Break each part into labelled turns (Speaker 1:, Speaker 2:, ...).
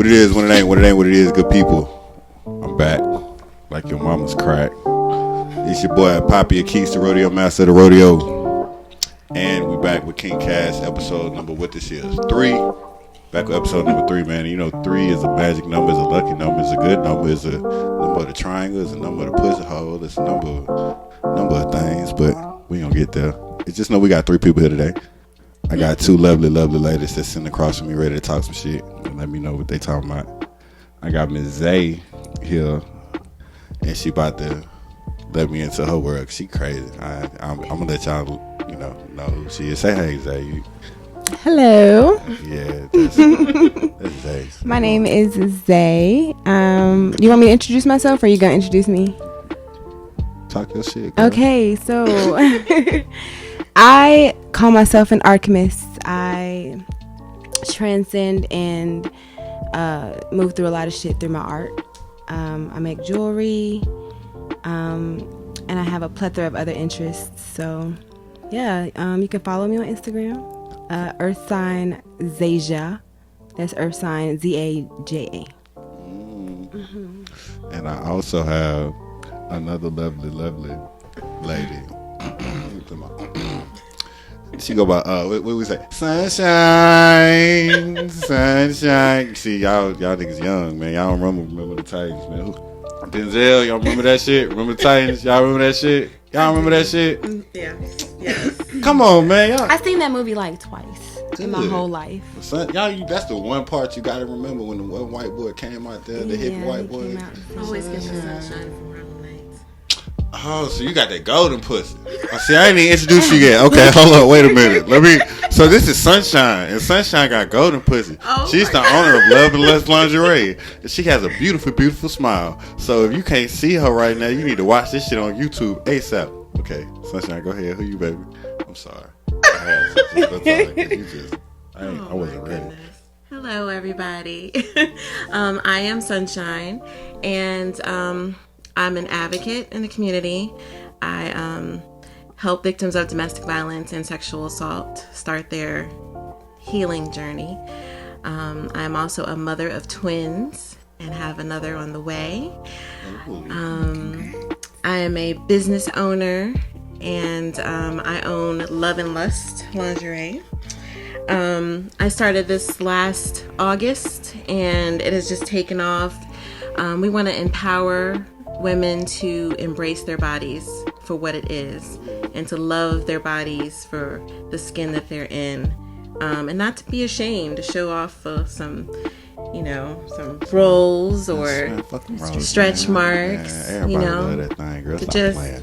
Speaker 1: What it is, what it ain't, what it is, good people. I'm back, like your mama's crack. It's your boy Poppy Keys, the rodeo master of the rodeo. And we back with KinkCast, episode number, what this is, 3. Back with episode number 3, man. You know, 3 is a magic number, it's a lucky number, it's a good number, it's a number of the triangle, it's a number of the pussy hole, it's a number of things, but we gonna get there. It's just know we got 3 people here today. I got 2 lovely ladies that's sitting across from me ready to talk some shit and let me know what they talking about. I got Miss Zay here, and she about to let me into her world. She crazy. I'm gonna let y'all, know who she is. Say hey, Zay.
Speaker 2: Hello.
Speaker 1: Yeah, that's Zay.
Speaker 2: My name is Zay. You want me to introduce myself, or you gonna introduce me?
Speaker 1: Talk your shit, girl.
Speaker 2: Okay, so I call myself an alchemist. I transcend and move through a lot of shit through my art. I make jewelry, and I have a plethora of other interests. So, yeah, you can follow me on Instagram, Earth Sign Zaja. That's Earth Sign Zaja.
Speaker 1: And I also have another lovely lady. She go by what we say? Sunshine. See, y'all niggas young, man. Y'all don't remember the Titans, man. Denzel, y'all remember that shit? Remember the Titans? Y'all remember that shit? Y'all remember that shit?
Speaker 2: Yeah.
Speaker 1: Come on, man. Y'all.
Speaker 2: I've seen that movie like twice in my whole life.
Speaker 1: Y'all, that's the one part you gotta remember when the one white boy came out there, the hip white boy.
Speaker 3: Always get the sunshine from Harlem Nights.
Speaker 1: Oh, so you got that golden pussy. See, I ain't even introduced you yet. Okay, hold on, wait a minute. So this is Sunshine, and Sunshine got golden pussy. Oh, she's the owner of Love and Less Lingerie, and she has a beautiful smile. So if you can't see her right now, you need to watch this shit on YouTube ASAP. Okay, Sunshine, go ahead. Who you, baby? I'm sorry. I had to. I wasn't ready.
Speaker 3: Hello, everybody. I am Sunshine, and I'm an advocate in the community. I help victims of domestic violence and sexual assault start their healing journey. I'm also a mother of twins and have another on the way. I am a business owner, and I own Love and Lust Lingerie. I started this last August, and it has just taken off. We want to empower women to embrace their bodies for what it is and to love their bodies for the skin that they're in, and not to be ashamed to show off some rolls or stretch marks,
Speaker 1: love that thing, girl.
Speaker 3: to just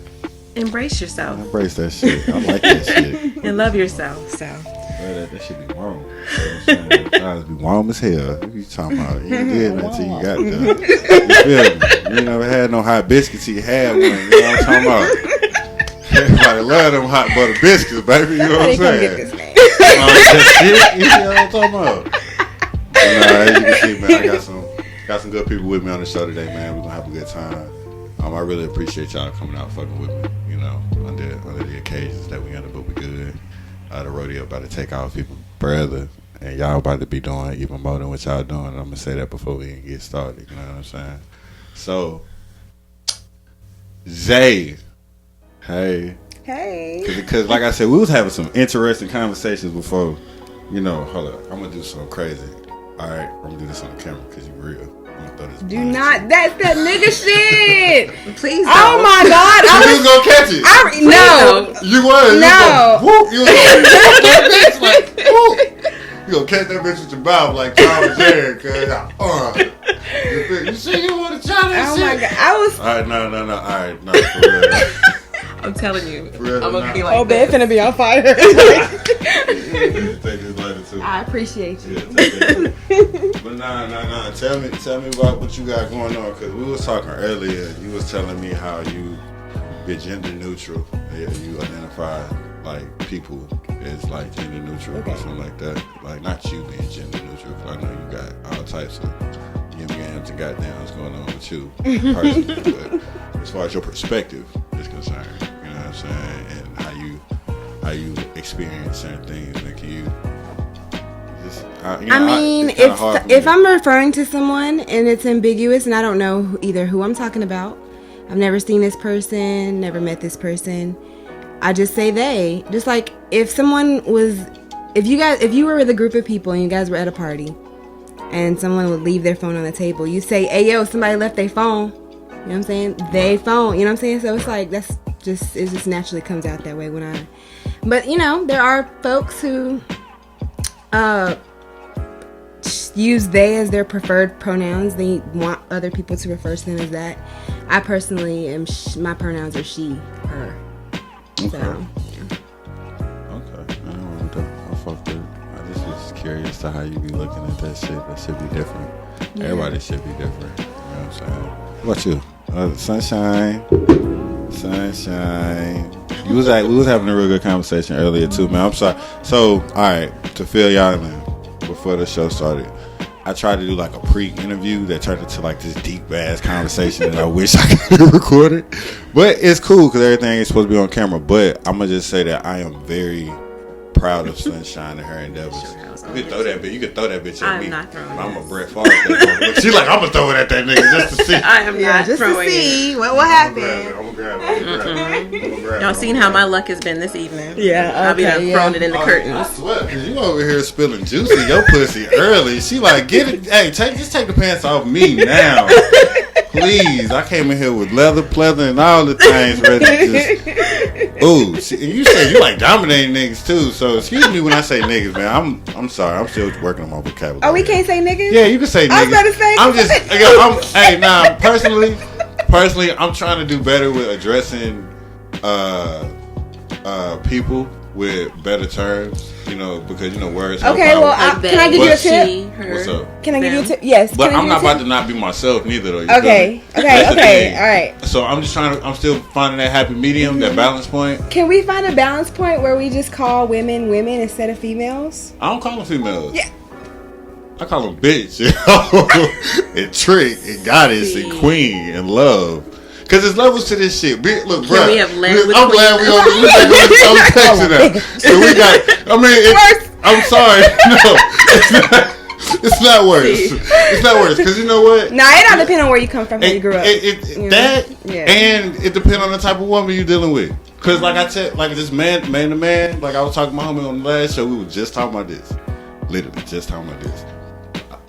Speaker 3: embrace yourself.
Speaker 1: Embrace that shit. I like that shit.
Speaker 3: And love yourself. So
Speaker 1: that should be warm. That be warm as hell. What you talking about? You ain't did nothing till you got there. You feel me? You ain't never had no hot biscuits till you had one. You know what I'm talking about? Everybody love them hot butter biscuits, baby. You know what I'm saying?
Speaker 2: Get this man.
Speaker 1: You know what I'm talking about? But as you can see, man, I got some good people with me on the show today, man. We're gonna have a good time. I really appreciate y'all coming out fucking with me. Under the occasions that we under, but we good. The rodeo about to take off even further, and y'all about to be doing even more than what y'all doing. And I'm gonna say that before we even get started. You know what I'm saying? So, Zay, hey, because like I said, we was having some interesting conversations before. Hold up, I'm gonna do something crazy. All right, I'm gonna do this on camera because you real.
Speaker 2: Do not. That's that nigga shit.
Speaker 3: please
Speaker 2: don't. Oh my God.
Speaker 1: You was gonna catch it.
Speaker 2: No.
Speaker 1: You was.
Speaker 2: No.
Speaker 1: You was gonna catch that bitch like, whoop. You gonna catch that bitch with your mouth like Tom and Jerry. You see you want to try that shit?
Speaker 2: Oh my God. I was.
Speaker 1: All right, no. All right, no, for real.
Speaker 3: I'm telling you,
Speaker 1: real,
Speaker 3: I'm gonna be like,
Speaker 2: bed finna be on fire.
Speaker 1: Take this later too.
Speaker 3: I appreciate you.
Speaker 1: Yeah, but nah. Tell me about what you got going on, because we was talking earlier. You was telling me how you be gender neutral. You identify like people as like gender neutral or something like that. Like not you being gender neutral, because I know you got all types of yams and goddamns going on with you personally. But as far as your perspective is concerned, you know what I'm saying, and how you experience certain things, man. Can you It's,
Speaker 2: if I'm referring to someone and it's ambiguous and I don't know either who I'm talking about, I've never seen this person, never met this person, I just say they. Just like if you were with a group of people and you guys were at a party and someone would leave their phone on the table, you say, hey yo, somebody left their phone. You know what I'm saying? They phone. You know what I'm saying? So it's like it just naturally comes out that way but there are folks who use they as their preferred pronouns. They want other people to refer to them as that. I personally am my pronouns are she, her.
Speaker 1: Okay.
Speaker 2: So, yeah.
Speaker 1: Okay. I fucked it. I just was curious to how you be looking at that shit. That should be different. Yeah. Everybody should be different. You know what I'm saying? What about you? Sunshine. We was having a real good conversation earlier too, man. I'm sorry. So, all right, to fill y'all in before the show started, I tried to do like a pre-interview that turned into like this deep ass conversation that I wish I could have recorded, but it's cool because everything is supposed to be on camera. But I'm gonna just say that I am very proud of Sunshine and her endeavors. You can throw that bitch at me.
Speaker 3: I'm not throwing it.
Speaker 1: I'm a Brett Favre. She's like, I'm gonna throw it at that nigga just to see.
Speaker 3: I am not
Speaker 2: just
Speaker 3: throwing
Speaker 2: to see
Speaker 3: it.
Speaker 2: what will happen.
Speaker 1: I'm gonna grab it.
Speaker 3: Y'all seen how my luck has been this evening?
Speaker 2: Yeah,
Speaker 3: I'll be throwing it in the
Speaker 1: I
Speaker 3: curtains.
Speaker 1: swear, cause you over here spilling juice in your pussy early. She like, get it. Hey, just take the pants off me now, please. I came in here with leather, pleather, and all the things ready to just. Ooh, you said you like dominating niggas too. So excuse me when I say niggas, man. I'm sorry. I'm still working on my vocabulary.
Speaker 2: Oh, we can't say niggas?
Speaker 1: Yeah, you can say niggas.
Speaker 2: I was about to say.
Speaker 1: Personally, I'm trying to do better with addressing people with better terms, because words.
Speaker 2: Okay, well, can I give you a tip?
Speaker 3: She, her,
Speaker 1: what's up?
Speaker 2: Can I give you a tip? Yes.
Speaker 1: But I'm not about to not be myself neither, though.
Speaker 2: Okay, all right.
Speaker 1: So I'm still finding that happy medium, that balance point.
Speaker 2: Can we find a balance point where we just call women instead of females?
Speaker 1: I don't call them females.
Speaker 2: Yeah.
Speaker 1: I call them bitch, and trick, and goddess, and queen, and love. Because there's levels to this shit. Look, bro. I'm glad we on the texting now. So we got, I'm sorry. No. It's not worse. It's not worse. Because you know what?
Speaker 2: Nah, it don't depend on where you come from, how you grew up.
Speaker 1: And it depends on the type of woman you're dealing with. Because like I said, like this man to man, like I was talking to my homie on the last show, we were just talking about this. Literally, just talking about this.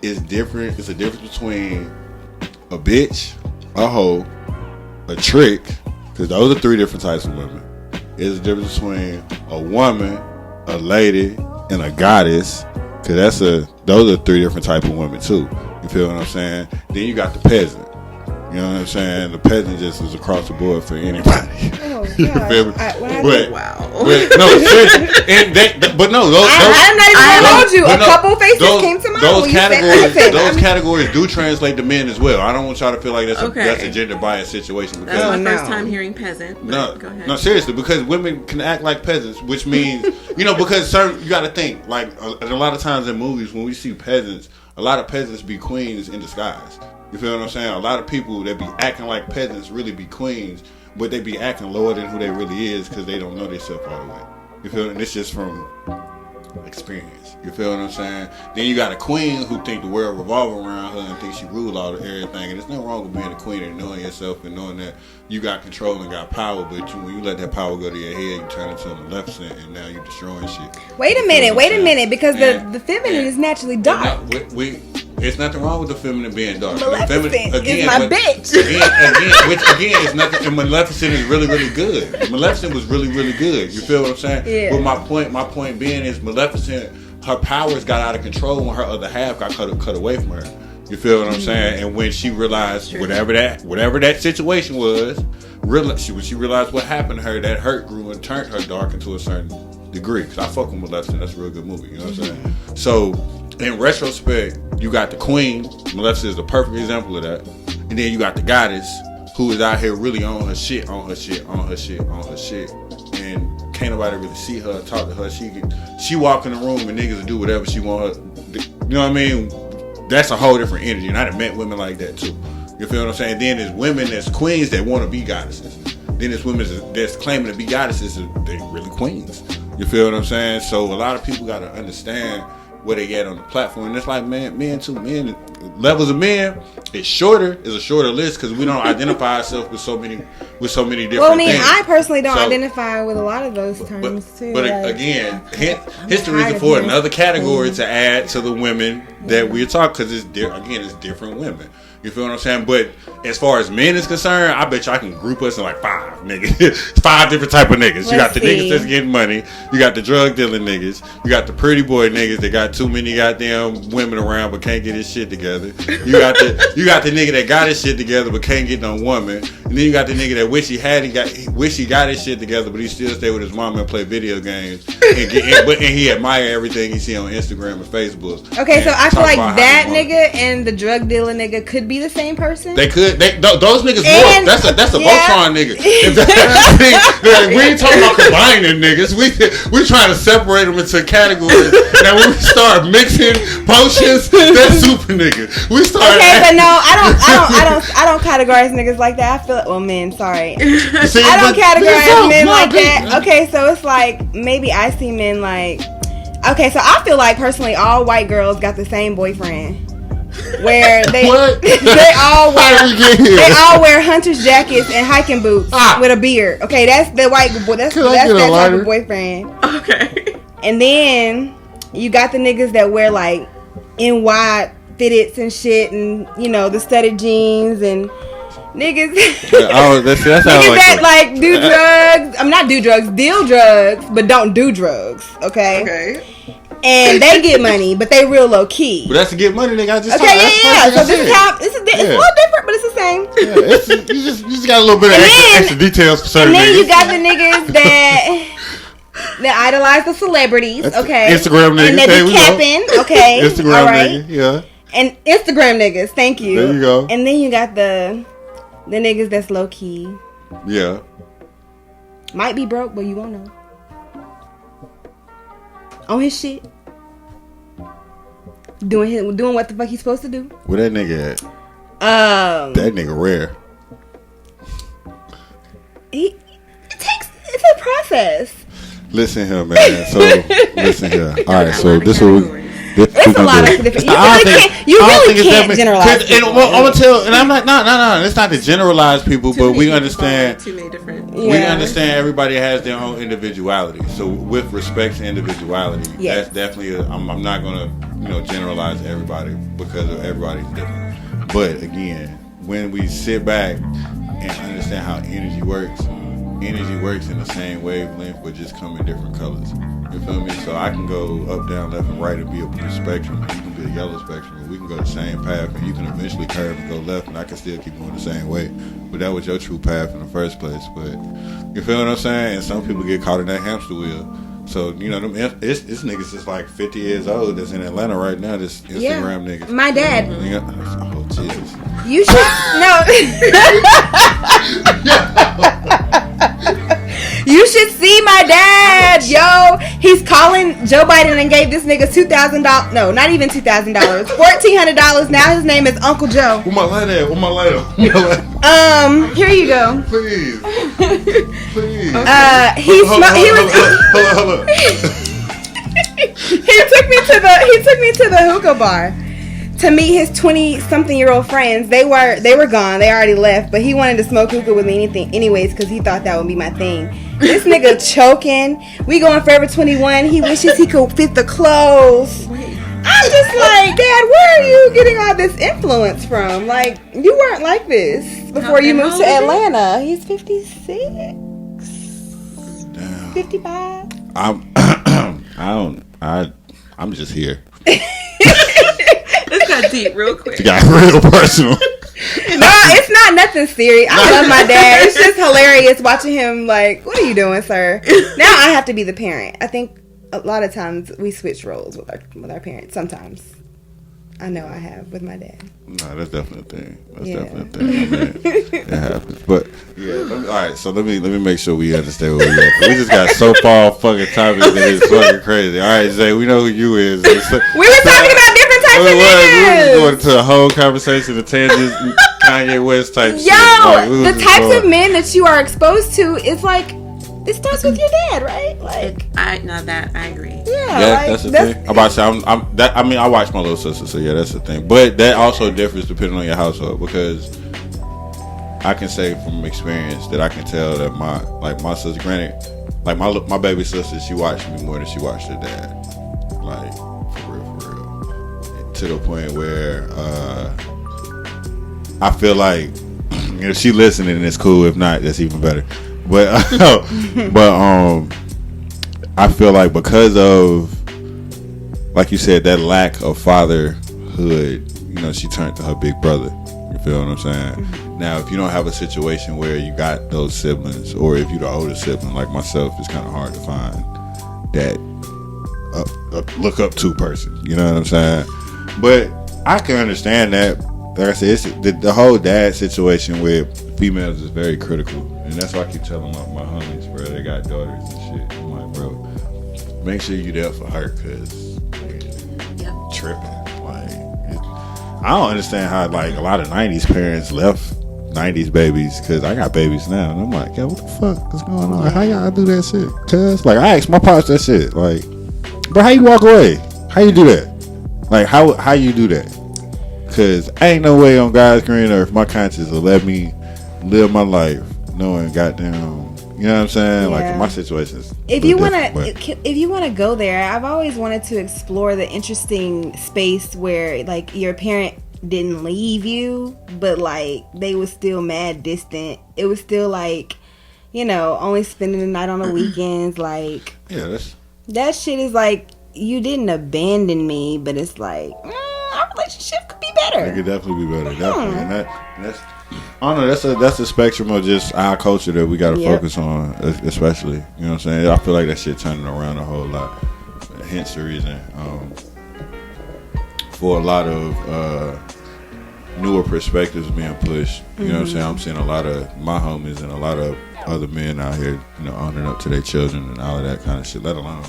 Speaker 1: It's different. It's a difference between a bitch, a hoe, a trick, because those are three different types of women. It's a difference between a woman, a lady, and a goddess, because those are three different types of women too. You feel what I'm saying? Then you got the peasant. You know what I'm saying? The peasant just is across the board for anybody.
Speaker 2: Oh,
Speaker 1: you feel me?
Speaker 3: Wow.
Speaker 1: No, seriously. I'm
Speaker 2: not even gonna hold you. A couple faces came to mind.
Speaker 1: Those categories do translate to men as well. I don't want y'all to feel like that's a gender biased situation.
Speaker 3: That's my first time hearing peasant. Go ahead.
Speaker 1: No, seriously, because women can act like peasants, which means because you got to think like a lot of times in movies when we see peasants, a lot of peasants be queens in disguise. You feel what I'm saying? A lot of people that be acting like peasants really be queens, but they be acting lower than who they really is because they don't know themselves all the way. You feel? And it's just from experience. You feel what I'm saying? Then you got a queen who think the world revolves around her and think she rule all of everything. And there's nothing wrong with being a queen and knowing yourself and knowing that you got control and got power. But when you let that power go to your head, you turn into a Maleficent and now you're destroying shit.
Speaker 2: Wait a minute, because the feminine is naturally dark.
Speaker 1: There's nothing wrong with the feminine being dark.
Speaker 2: Maleficent is my bitch.
Speaker 1: Again, it's nothing. And Maleficent is really, really good. Maleficent was really, really good. You feel what I'm saying?
Speaker 2: Yeah.
Speaker 1: But my point being is Maleficent, her powers got out of control when her other half got cut away from her. You feel what I'm saying? And when she realized whatever that situation was, when she realized what happened to her, that hurt grew and turned her dark into a certain degree. Because I fuck with Maleficent. That's a real good movie. You know what I'm saying? So in retrospect, you got the queen. Maleficent is the perfect example of that. And then you got the goddess, who is out here really on her shit. And can't nobody really see her, talk to her. She walk in the room and niggas will do whatever she want her. You know what I mean? That's a whole different energy. And I done met women like that too. You feel what I'm saying? Then there's women that's queens that want to be goddesses. Then there's women that's claiming to be goddesses, they really queens. You feel what I'm saying? So a lot of people got to understand where they at on the platform. And it's like, men levels of men is shorter. Is a shorter list because we don't identify ourselves with so many different things.
Speaker 2: I personally don't identify with a lot of those terms too.
Speaker 1: But like, again, history is for another category to add to the women that we're talking, because it's different women. You feel what I'm saying? But as far as men is concerned, I bet you I can group us in like 5 niggas. 5 different type of niggas. You got the niggas that's getting money. You got the drug dealing niggas. You got the pretty boy niggas that got too many goddamn women around but can't get his shit together. You got the nigga that got his shit together but can't get no woman. And then you got the nigga that wish he got his shit together but he still stay with his mama and play video games and he admire everything he see on Instagram and Facebook.
Speaker 2: Okay, so I feel like that nigga and the drug dealer nigga could be the same person.
Speaker 1: They could. Those niggas more. That's a Voltron nigga. We ain't talking about combining niggas. We trying to separate them into categories. Now when we start mixing potions, that's super nigga. We start.
Speaker 2: Okay, but no, I don't categorize niggas like that. I feel well, men. Sorry, I don't categorize men like that. Okay, so it's like maybe I see men like. Okay, so I feel like personally, all white girls got the same boyfriend. Where they all wear hunter's jackets and hiking boots with a beard. Okay, that's the white boy. That's that type of boyfriend.
Speaker 3: Okay.
Speaker 2: And then you got the niggas that wear like NY fitteds and shit, and you know the studded jeans and niggas. Niggas that like do drugs. I'm not do drugs, deal drugs, but don't do drugs. Okay. And they get money, but they real low key.
Speaker 1: But that's to get money, nigga.
Speaker 2: So this is how it's a little different, but it's the same.
Speaker 1: Yeah, you just got a little bit of extra details for certain.
Speaker 2: And then
Speaker 1: niggas.
Speaker 2: you got the niggas that idolize the celebrities. Okay,
Speaker 1: Instagram niggas.
Speaker 2: And they be capping. Okay,
Speaker 1: Instagram
Speaker 2: all right.
Speaker 1: niggas. Yeah.
Speaker 2: And Instagram niggas. Thank you.
Speaker 1: There you go.
Speaker 2: And then you got the niggas that's low key.
Speaker 1: Yeah.
Speaker 2: Might be broke, but you won't know. On his shit. Doing what the fuck he's supposed to do.
Speaker 1: Where that nigga at? That nigga rare.
Speaker 2: It's a process.
Speaker 1: Listen here, man. So listen here. All right, so this is
Speaker 2: it's a lot of different. You really can't generalize.
Speaker 1: And I'm gonna tell, and I'm like, no. It's not to generalize people, but we understand.
Speaker 3: Too many different.
Speaker 1: We understand everybody has their own individuality. So with respect to individuality, that's definitely. I'm not gonna generalize everybody because everybody's different. But again, when we sit back and understand how energy works in the same wavelength, but just come in different colors. You feel me? So I can go up, down, left, and right and be a blue spectrum, and you can be a yellow spectrum, and we can go the same path, and you can eventually curve and go left, and I can still keep going the same way. But that was your true path in the first place. But you feel what I'm saying? And some people get caught in that hamster wheel. So, this nigga's just like 50 years old that's in Atlanta right now, this Instagram nigga.
Speaker 2: My dad.
Speaker 1: Oh, Jesus.
Speaker 2: You should. No. You should see my dad, yo. He's calling Joe Biden and gave this nigga $2,000. No, not even $2,000. $1,400. Now his name is Uncle Joe.
Speaker 1: Where my light at?
Speaker 2: Here you go.
Speaker 1: Please.
Speaker 2: Hold on. He took me to the hookah bar to meet his 20-something-year-old friends. They were gone. They already left. But he wanted to smoke hookah with me anyways because he thought that would be my thing. This nigga choking. We going Forever 21. He wishes he could fit the clothes. I'm just like, Dad, where are you getting all this influence from? Like, you weren't like this before you moved to Atlanta. He's 56. 55.
Speaker 1: I'm just here.
Speaker 3: This got deep real quick.
Speaker 1: It got real personal.
Speaker 2: No, it's not nothing serious. I love my dad. It's just hilarious watching him like, what are you doing, sir? Now I have to be the parent. I think a lot of times we switch roles with our parents. Sometimes. I know I have with my dad.
Speaker 1: No, that's definitely a thing. Definitely a thing. It happens. But all right, so let me make sure we understand where we at. We just got so far fucking topics that it's fucking crazy. All right, Zay, we know who you is.
Speaker 2: We were talking about different types of niggas.
Speaker 1: We were going into a whole conversation of tangents, Kanye West type shit.
Speaker 2: Yo, the types of men that you are exposed to, it's like it starts with your dad, right? Like,
Speaker 3: I agree.
Speaker 2: yeah,
Speaker 1: Yeah,
Speaker 2: like,
Speaker 1: that's the thing. I'm about to say, I watch my little sister, so yeah, that's the thing. But that also differs depending on your household, because I can say from experience that I can tell that my sister, granted, like my baby sister, she watched me more than she watched her dad. Like, for real. To the point where I feel like if she listening, it's cool. If not, that's even better. But I feel like because of, like you said, that lack of fatherhood, she turned to her big brother. You feel what I'm saying? Mm-hmm. Now, if you don't have a situation where you got those siblings, or if you're the older sibling like myself, it's kind of hard to find that look up to person. You know what I'm saying? But I can understand that. Like I said, it's the whole dad situation with females is very critical, and that's why I keep telling my homies, bro, they got daughters and shit. I'm like, bro, make sure you there for her, cause tripping. Like, I don't understand how like a lot of '90s parents left '90s babies, cause I got babies now, and I'm like, yo, what the fuck is going on? How y'all do that shit? Cause like I asked my pops that shit, like, bro, how you walk away? How you do that? Like, how you do that? Cause ain't no way on God's green earth my conscience will let me live my life knowing goddamn, you know what I'm saying? Yeah. Like, my situation is
Speaker 2: if you wanna go there, I've always wanted to explore the interesting space where like your parent didn't leave you, but like they was still mad distant. It was still like, only spending the night on the weekends. Like, yeah, that shit is like, you didn't abandon me, but it's like, our relationship could be better.
Speaker 1: It could definitely be better, definitely. And that's, I don't know, that's a spectrum of just our culture that we got to focus on, especially. You know what I'm saying? I feel like that shit turning around a whole lot. Hence the reason for a lot of newer perspectives being pushed. You know what I'm saying? I'm seeing a lot of my homies and a lot of other men out here, owning up to their children and all of that kind of shit. Let alone,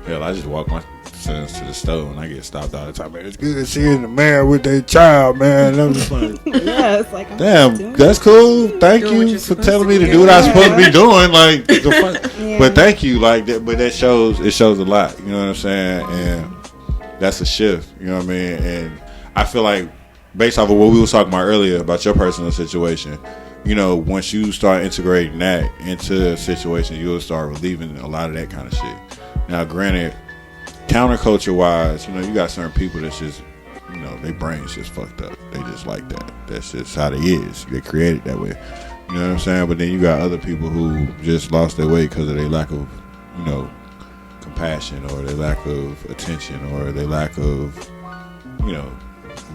Speaker 1: hell, I just walk my sons to the store and I get stopped all the time. Man, it's good seeing the man with their child, man. And I'm just like,
Speaker 2: yeah, it's like,
Speaker 1: damn, that's cool. Thank you for telling me to do what I'm supposed to be doing. Like, but thank you, like that. But that shows a lot. You know what I'm saying? And that's a shift. You know what I mean? And I feel like, based off of what we were talking about earlier about your personal situation, once you start integrating that into a situation, you'll start relieving a lot of that kind of shit. Now, granted, counterculture wise, you got certain people that's just, their brains just fucked up. They just like that. That's just how they is. They created that way. You know what I'm saying? But then you got other people who just lost their way because of their lack of, compassion, or their lack of attention, or their lack of,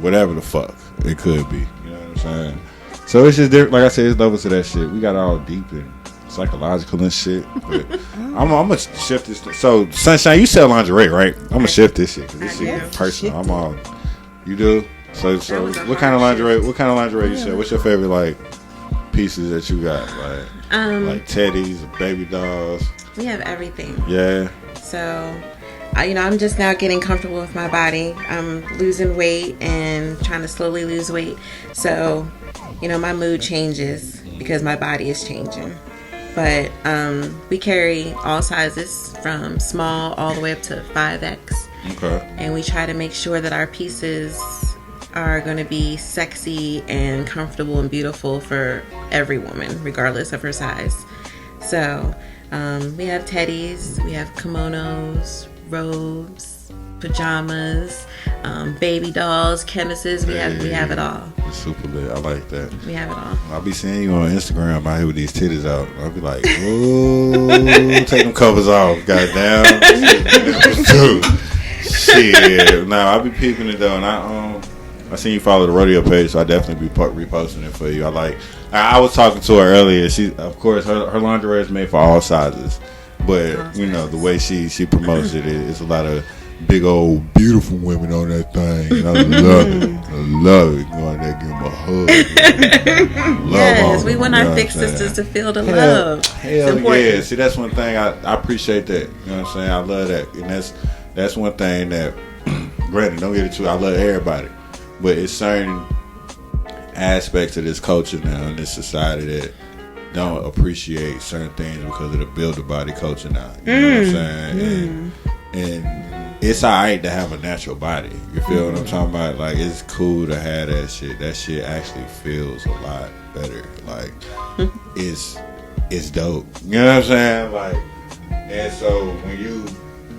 Speaker 1: whatever the fuck it could be. You know what I'm saying? So it's just different. Like I said, it's levels to that shit. We got all deep and psychological and shit. But I'm gonna shift this. So, Sunshine, you sell lingerie, right? I'm gonna shift this shit because this shit is personal. I'm all. You do? So what kind of lingerie? What kind of lingerie you sell? What's your favorite like pieces that you got? Like teddies, baby dolls.
Speaker 3: We have everything.
Speaker 1: Yeah.
Speaker 3: So, I'm just now getting comfortable with my body. I'm losing weight and trying to slowly lose weight. So, my mood changes because my body is changing. But we carry all sizes from small all the way up to 5X.
Speaker 1: Okay.
Speaker 3: And we try to make sure that our pieces are going to be sexy and comfortable and beautiful for every woman, regardless of her size. So we have teddies, we have kimonos, robes, pajamas, baby dolls, chemises. We have it all.
Speaker 1: It's super lit. I like that.
Speaker 3: We have it all.
Speaker 1: I'll be seeing you on Instagram out here with these titties out. I'll be like, ooh, take them covers off, goddamn. Shit. Nah, I'll be peeping it though, and I seen you follow the rodeo page, so I definitely be reposting it for you. I was talking to her earlier. She, of course, her lingerie is made for all sizes, but the way she promotes it is a lot of big old beautiful women on that thing. And I love it. I love it. Going there, give them a hug.
Speaker 3: Yes, we want our thick sisters to feel the love.
Speaker 1: Hell yeah. See, that's one thing I appreciate that. You know what I'm saying? I love that, and that's one thing that. Granted, don't get it too. I love everybody, but it's certain aspects of this culture now in this society that don't appreciate certain things because of the build a body culture now. You know what I'm saying? And it's alright to have a natural body. You feel what I'm talking about? Like, it's cool to have that shit. That shit actually feels a lot better. Like, it's dope. You know what I'm saying? Like, and so when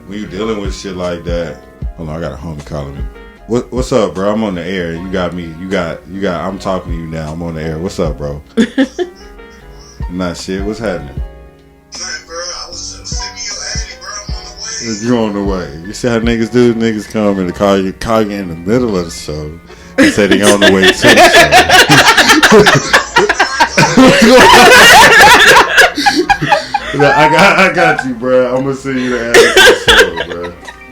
Speaker 1: you dealing with shit like that, hold on, I got a homie calling me. What's up, bro? I'm on the air. You got me. You got. I'm talking to you now. I'm on the air. What's up, bro? Nah, shit. What's happening?
Speaker 4: Nothing, bro. I was just sending you an bro. I'm on the way.
Speaker 1: You on the way. You see how niggas do? Niggas come and call you in the middle of the show. They say they on the way to the show. I got you, bro. I'm gonna send you the address to the show, bro.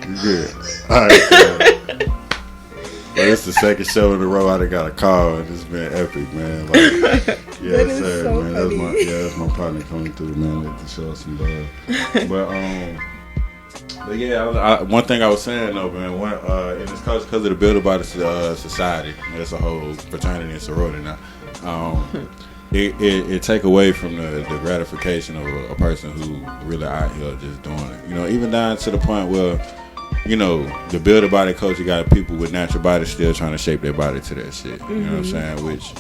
Speaker 1: You good? All right, bro. But it's the second show in a row I done got a call, and it's been epic, man. Like, yes, sir, so man. That's my partner coming through, man, to show us some love. But yeah, one thing I was saying though, man, and it's because of the build about society. It's a whole fraternity and sorority now. It take away from the gratification of a person who really out here just doing it. You know, even down to the point where, you know, the build a body culture, you got people with natural bodies still trying to shape their body to that shit. You know what I'm saying? Which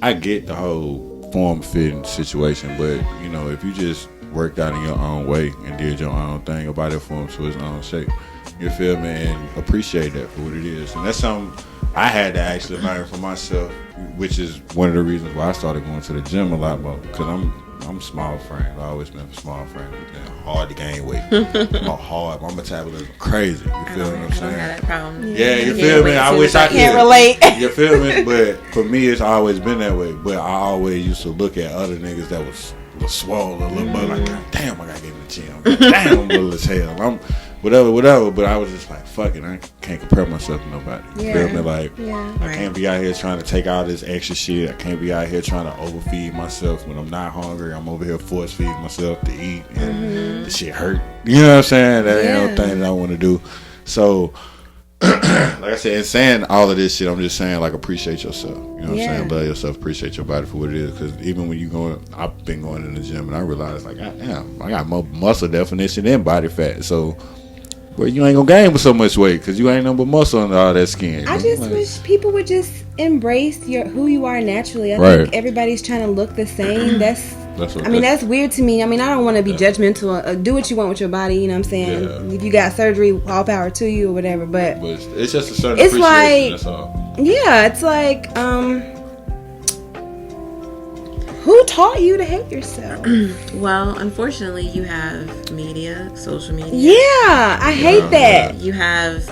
Speaker 1: I get the whole form fitting situation, but you know, if you just worked out in your own way and did your own thing, your body forms to its own shape. You feel me? And appreciate that for what it is. And that's something I had to actually learn for myself, which is one of the reasons why I started going to the gym a lot more, because I'm small frame. I've always been small frame. Hard to gain weight. I'm hard. My metabolism crazy. You feel what I'm saying? I don't have that problem. Yeah, you feel me? I wish I could.
Speaker 2: Can't relate.
Speaker 1: You feel me? But for me, it's always been that way. But I always used to look at other niggas that was swole a little bit, like, God damn, I gotta get in the gym. God damn, I'm little as hell. I'm whatever. But I was just like, fuck it, I can't compare myself to nobody. You feel me? Like, I can't be out here trying to take all this extra shit. I can't be out here trying to overfeed myself when I'm not hungry. I'm over here force feeding myself to eat, and the shit hurt. You know what I'm saying? That ain't no thing that I want to do. So, like I said, in saying all of this shit, I'm just saying, like, appreciate yourself. You know what I'm saying? Love yourself, appreciate your body for what it is. Because even when you going, I've been going in the gym and I realized, like, damn, I got more muscle definition than body fat. So, well, you ain't gonna gain with so much weight because you ain't no but muscle under all that skin.
Speaker 2: I just wish people would just embrace who you are naturally. I think everybody's trying to look the same. That's weird to me. I mean, I don't want to be judgmental. Do what you want with your body. You know what I'm saying? Yeah. If you got surgery, all power to you or whatever. But
Speaker 1: it's just a certain appreciation. Like, that's all.
Speaker 2: Yeah, it's like, who taught you to hate yourself?
Speaker 3: Well, unfortunately, you have media, social media.
Speaker 2: Yeah, I hate that.
Speaker 3: You have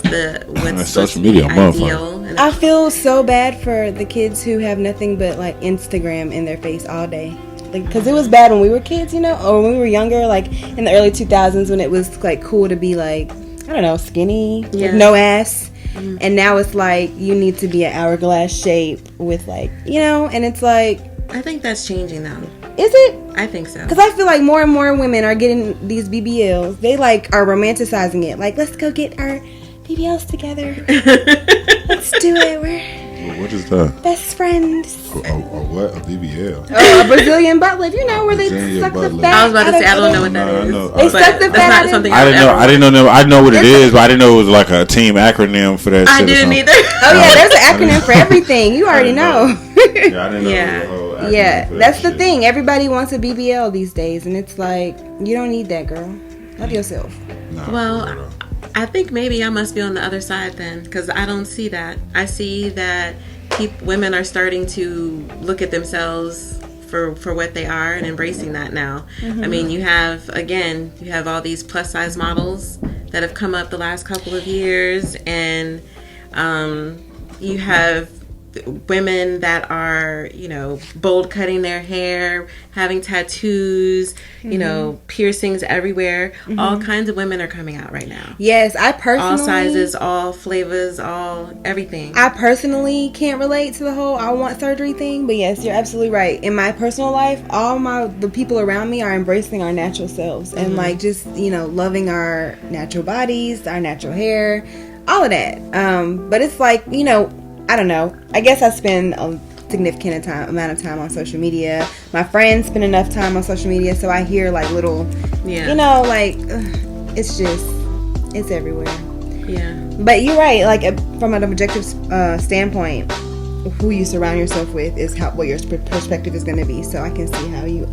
Speaker 3: what's
Speaker 1: social media
Speaker 3: ideal.
Speaker 2: I feel so bad for the kids who have nothing but like Instagram in their face all day. Because it was bad when we were kids, you know, or when we were younger, like in the early 2000s when it was like cool to be like, I don't know, skinny with no ass. And now it's like you need to be an hourglass shape with like, you know, and it's like,
Speaker 3: I think that's changing though.
Speaker 2: Is it?
Speaker 3: I think so.
Speaker 2: Because I feel like more and more women are getting these BBLs. They like are romanticizing it. Like, let's go get our BBLs together. Let's do it.
Speaker 1: What is that?
Speaker 2: Best friends.
Speaker 1: What? A BBL?
Speaker 2: Oh, a Brazilian butt lift. You know where they suck the fat.
Speaker 3: I was about to say I don't know what that is.
Speaker 2: They suck the fat out of it.
Speaker 1: I didn't know. I know what it is, but I didn't know it was like a team acronym for that.
Speaker 3: I didn't either.
Speaker 2: Oh yeah, there's an acronym for everything. You already know.
Speaker 1: Yeah, I didn't know.
Speaker 2: Yeah, that's the thing. Everybody wants a BBL these days, and it's like you don't need that, girl. Love yourself.
Speaker 3: Well, I think maybe I must be on the other side then, because I don't see that. I see that women are starting to look at themselves for what they are and embracing that now. I mean, you have all these plus size models that have come up the last couple of years, and you have women that are, you know, bold cutting their hair, having tattoos, you know, piercings everywhere. All kinds of women are coming out right now.
Speaker 2: Yes, I personally,
Speaker 3: all sizes, all flavors, all everything.
Speaker 2: I personally can't relate to the whole I want surgery thing, but yes, you're absolutely right. In my personal life, the people around me are embracing our natural selves and like just, you know, loving our natural bodies, our natural hair, all of that. But it's like, you know, I don't know. I guess I spend significant amount of time on social media. My friends spend enough time on social media, so I hear like little, you know, like it's everywhere.
Speaker 3: Yeah.
Speaker 2: But you're right. Like from an objective standpoint, who you surround yourself with is what your perspective is going to be. So I can see how you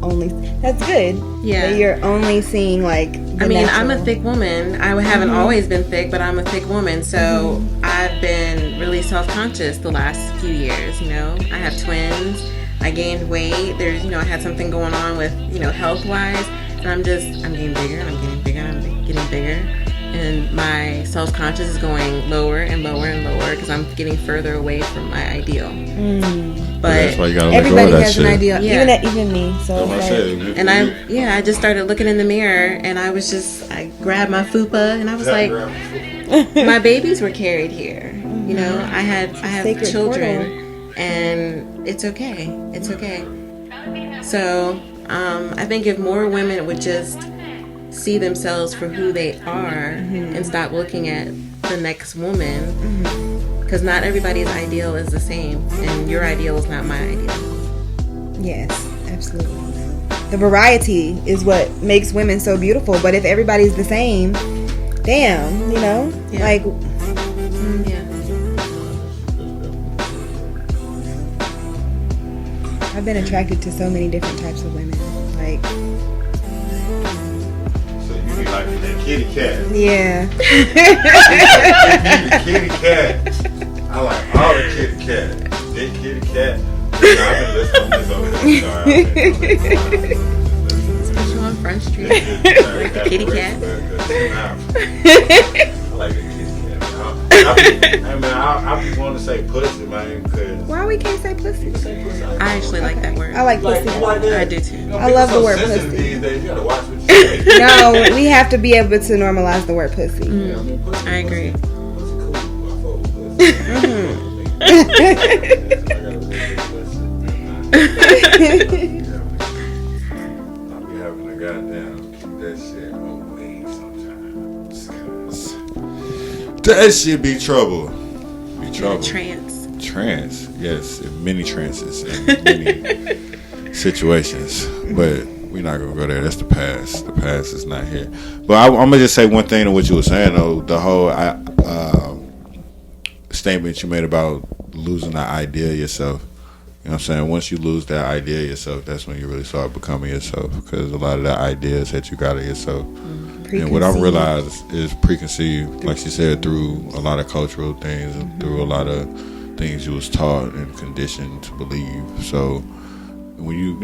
Speaker 2: that's good.
Speaker 3: Yeah.
Speaker 2: That you're only seeing like the natural.
Speaker 3: I'm a thick woman. I haven't always been thick, but I'm a thick woman. So I've been really self-conscious the last few years, you know. I have twins. I gained weight. There's, I had something going on with, health-wise. And I'm getting bigger and I'm getting bigger and I'm getting bigger. And my self-conscious is going lower and lower and lower because I'm getting further away from my ideal. But
Speaker 1: that's why you gotta let
Speaker 2: everybody
Speaker 1: go of that
Speaker 2: has
Speaker 1: shit.
Speaker 2: an ideal,
Speaker 3: Yeah.
Speaker 2: even me. So
Speaker 1: That's what I said.
Speaker 3: and I just started looking in the mirror and I grabbed my fupa and I was like, my babies were carried here. You know, I have
Speaker 2: Sacred
Speaker 3: children and it's okay. It's okay. So I think if more women would just see themselves for who they are and stop looking at the next woman, because not everybody's ideal is the same and your ideal is not my ideal.
Speaker 2: Yes, absolutely. The variety is what makes women so beautiful. But if everybody's the same, damn, like
Speaker 3: Yeah.
Speaker 2: I've been attracted to so many different types of women. Like,
Speaker 1: So you be like that kitty cat.
Speaker 2: yeah.
Speaker 1: Kitty cat. I like all the kitty cat. Big kitty cat. I've been listening to this over there.
Speaker 3: Put you on Front Street. Like the kitty cat.
Speaker 1: I like the kitty cat. I be wanting to say pussy, man, because
Speaker 2: Why we can't say pussy?
Speaker 3: I actually like that word.
Speaker 2: I like pussy.
Speaker 3: I do too.
Speaker 2: I love the word pussy.
Speaker 1: These days, you gotta watch what you say.
Speaker 2: No, we have to be able to normalize the word pussy.
Speaker 3: I agree.
Speaker 1: Pussy cool. I fuck with pussy. I'll be having a goddamn keep that shit away sometimes. 'Cause that shit be trouble. Be trouble. Trance, yes, in many trances and many situations. But we're not gonna go there. That's the past. The past is not here. But I'm gonna just say one thing to what you were saying though. The whole statement you made about losing the idea of yourself. You know what I'm saying? Once you lose that idea of yourself, that's when you really start becoming yourself. Because a lot of the ideas that you got of yourself. And what I realized is preconceived, like she said, through a lot of cultural things and through a lot of things you was taught and conditioned to believe. So when you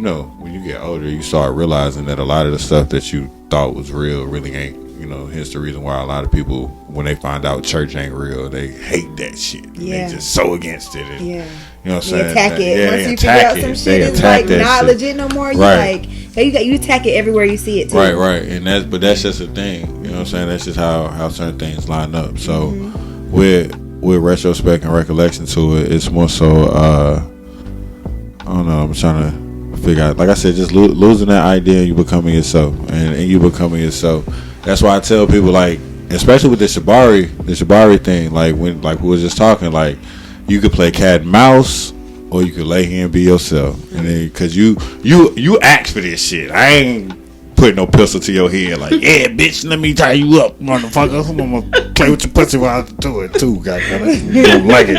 Speaker 1: get older, you start realizing that a lot of the stuff that you thought was real really ain't. Hence the reason why a lot of people, when they find out church ain't real, they hate that shit.
Speaker 2: Yeah.
Speaker 1: They just so against it. And,
Speaker 2: Yeah.
Speaker 1: You know what I'm
Speaker 2: They
Speaker 1: saying?
Speaker 2: attack it.
Speaker 1: Yeah,
Speaker 2: Once
Speaker 1: they
Speaker 2: you figure
Speaker 1: attack
Speaker 2: out
Speaker 1: it.
Speaker 2: some
Speaker 1: They
Speaker 2: shit is
Speaker 1: attack
Speaker 2: like
Speaker 1: that
Speaker 2: not
Speaker 1: shit.
Speaker 2: legit no more, you
Speaker 1: Right.
Speaker 2: you attack it everywhere you see it too.
Speaker 1: Right, and that's just a thing. You know what I'm saying? That's just how certain things line up. So with retrospect and recollection to it, it's more so I don't know, I'm trying to figure out, like I said, just losing that idea and you becoming yourself. And you becoming yourself. That's why I tell people, like, especially with the Shibari thing, like we were just talking, like you could play cat and mouse or you could lay here and be yourself. And then because you asked for this shit. I ain't putting no pistol to your head like, yeah, bitch, let me tie you up, motherfucker. I'm gonna play with your pussy while I do it too, goddammit. You don't like it.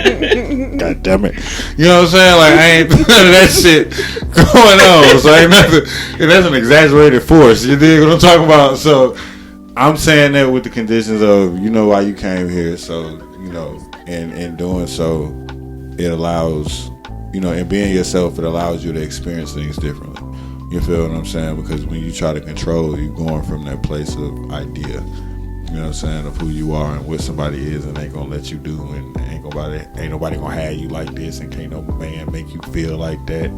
Speaker 1: Goddammit. You know what I'm saying? Like, I ain't none of that shit going on. So ain't nothing, and that's an exaggerated force. You dig what I'm talking about? So I'm saying that with the conditions of, why you came here. So, and in doing so, it allows, in being yourself, it allows you to experience things differently. You feel what I'm saying? Because when you try to control, you're going from that place of idea, you know what I'm saying, of who you are and what somebody is, and ain't gonna let you do, and ain't nobody gonna have you like this, and can't no man make you feel like that.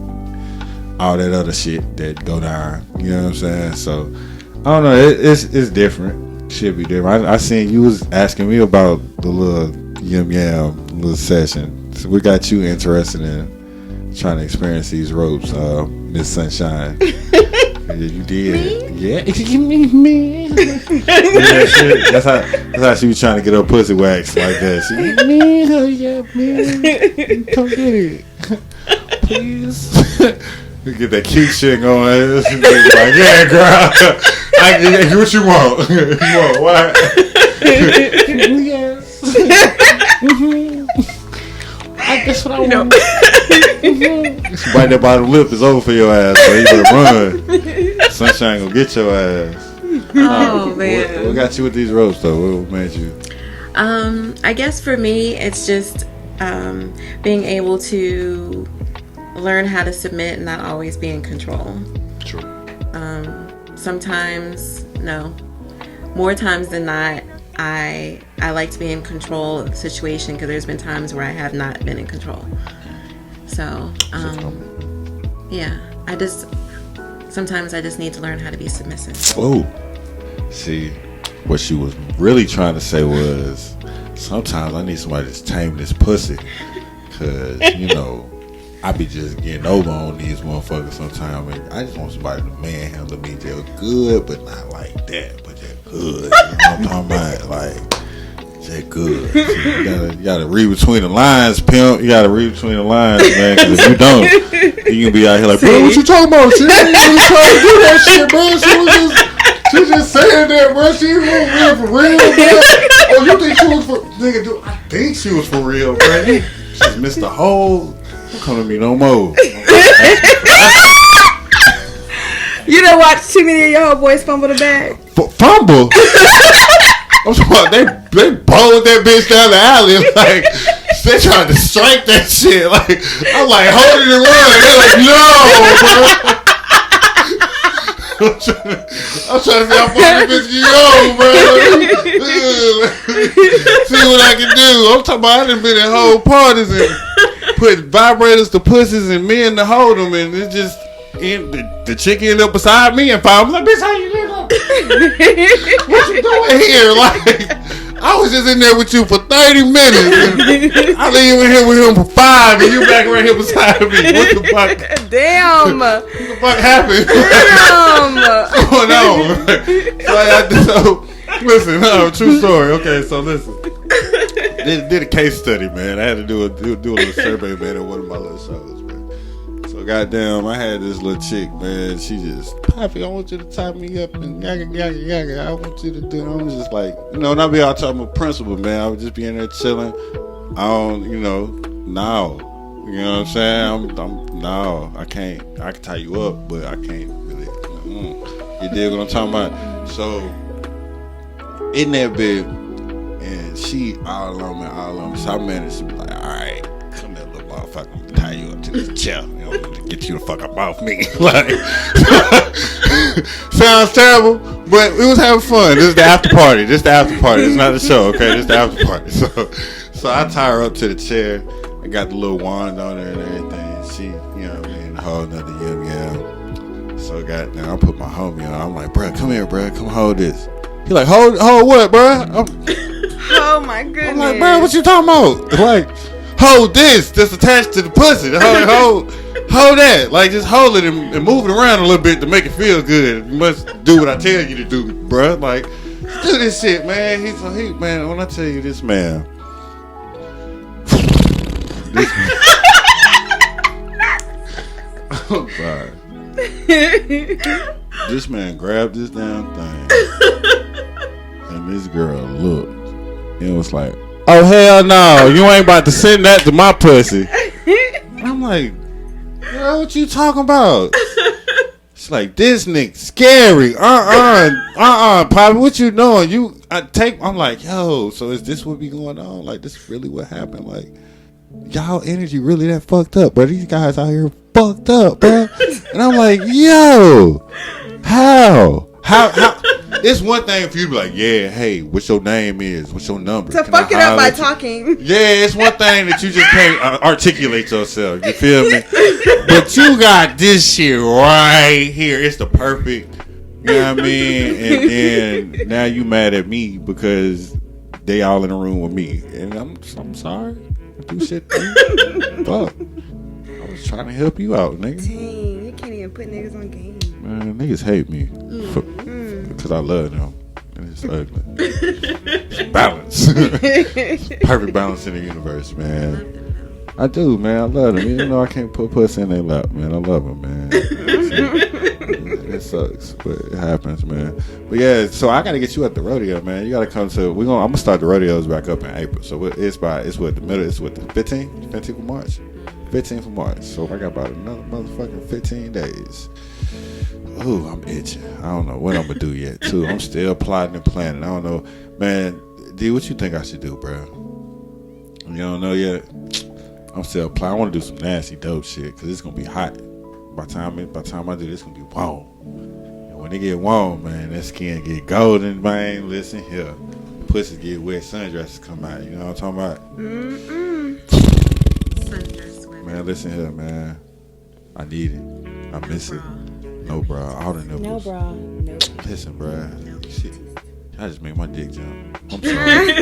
Speaker 1: All that other shit that go down, you know what I'm saying? So I don't know. It's different. Should be different. I seen you was asking me about the little little session. So we got you interested in trying to experience these ropes, Miss Sunshine. Yeah, you did. Yeah, me. Yeah, shit. That's how she was trying to get her pussy waxed like that. She me, hurry up, man. Come get it. please. You get that cute shit going. She's like, yeah, girl. What you want? You want what? Yes. I guess what I want. Bite that bottom lip is over for your ass, so you better run. Sunshine gonna get your ass.
Speaker 3: Oh man.
Speaker 1: What got you with these ropes though? What made you?
Speaker 3: I guess for me, it's just being able to learn how to submit and not always be in control.
Speaker 1: True.
Speaker 3: Sometimes, no, more times than not, I like to be in control of the situation because there's been times where I have not been in control. So, yeah, sometimes I just need to learn how to be submissive.
Speaker 1: Oh, see, what she was really trying to say was, sometimes I need somebody to tame this pussy, cause I be just getting over on these motherfuckers sometimes. And I just want somebody to manhandle me just good, but not like that, but just good. You know what I'm talking about? Like, just good. So you gotta read between the lines, pimp. You gotta read between the lines, man. Cause if you don't, you can be out here like, bro, what you talking about? She ain't really trying to do that shit, bro. She was just saying that, bro. She wasn't real for real, bro. Oh, you think she was for nigga? Dude, I think she was for real, bro. You just missed the whole. Don't come to me no more.
Speaker 2: You done watch too many of your boys fumble the bag.
Speaker 1: Fumble? I'm talking about they bowled that bitch down the alley like they trying to strike that shit. Like I'm like hold it and run. They're like no, bro. I'm trying to see how far this bitch can go, bro. See what I can do. I'm talking about I done been in whole parties and put vibrators to pussies and men to hold them, and it's just the chick ended up beside me and found me like, bitch, how you doing? What you doing here? Like, I was just in there with you for 30 minutes. And I leave in here with him for 5, and you back right here beside me. What the fuck?
Speaker 2: Damn.
Speaker 1: What the fuck happened?
Speaker 2: Damn.
Speaker 1: What's going on? So listen, true story. Okay, so listen. Did a case study, man. I had to do a little survey, man, at one of my little shows, man. So goddamn, I had this little chick, man. She just, Poppy, I want you to tie me up and yaga. I want you to do. I'm just like, not be all talking about principle, man. I would just be in there chilling. I don't, no. You know what I'm saying? No, I can't. I can tie you up, but I can't really. You dig what I'm talking about? So in that bed. And she all on me. So I managed to be like, all right, come here, little motherfucker. I'm gonna tie you up to this chair. Get you the fuck up off me. Like, sounds terrible, but we was having fun. This is the after party. It's not the show, okay? This is the after party. So I tie her up to the chair. I got the little wand on her and everything. She, a whole nother yum. So goddamn, I put my homie on. I'm like, bruh, come here, bruh. Come hold this. He like, hold what, bruh?
Speaker 2: Oh my goodness.
Speaker 1: I'm like, bro, what you talking about? Like, hold this that's attached to the pussy. Hold that. Like, just hold it and move it around a little bit to make it feel good. You must do what I tell you to do, bro. Like, do this shit, man. Man, when I tell you this man. I'm sorry. This man grabbed this damn thing. And this girl looked. And was like, oh, hell no. You ain't about to send that to my pussy. I'm like, girl, what you talking about? She's like, this nigga scary. Poppy, what you doing? I'm like, yo, so is this what be going on? Like, this really what happened? Like, y'all energy really that fucked up, bro. These guys out here fucked up, bro. And I'm like, yo, how? It's one thing for you to be like, yeah, hey, what's your name is? What's your number?
Speaker 2: To fuck it up by talking.
Speaker 1: Yeah, it's one thing that you just can't articulate yourself. You feel me? But you got this shit right here. It's the perfect, you know what I mean? And then now you mad at me because they all in the room with me. And I'm sorry. I do shit to you. Fuck. I was trying to help you out, nigga.
Speaker 2: Dang, you can't even put niggas on game.
Speaker 1: Man, niggas hate me because I love them. And it's ugly. It's balance. It's perfect balance in the universe, man. I do, man. I love them. Even though I can't put pussy in their lap, man. I love them, man. It sucks, but it happens, man. But yeah, so I gotta get you at the rodeo, man. You gotta come to. I'm gonna start the rodeos back up in April. So it's what the middle. It's what the 15th of March. 15th of March. So I got about another motherfucking 15 days. Ooh, I'm itching. I don't know what I'm gonna do yet, too. I'm still plotting and planning. I don't know, man. D, what you think I should do, bro? You don't know yet? I'm still applying. I want to do some nasty dope shit because it's gonna be hot. By the time I do this, it's gonna be warm. And when it get warm, man, that skin get golden, man. Listen here, pussies get wet, sundresses come out. You know what I'm talking about?
Speaker 3: Sundress weather.
Speaker 1: Man, listen here, man. I need it. I miss it. No bra. All the nipples.
Speaker 2: No, bro. No.
Speaker 1: Listen, bro. Shit. I just made my dick jump. I'm sorry.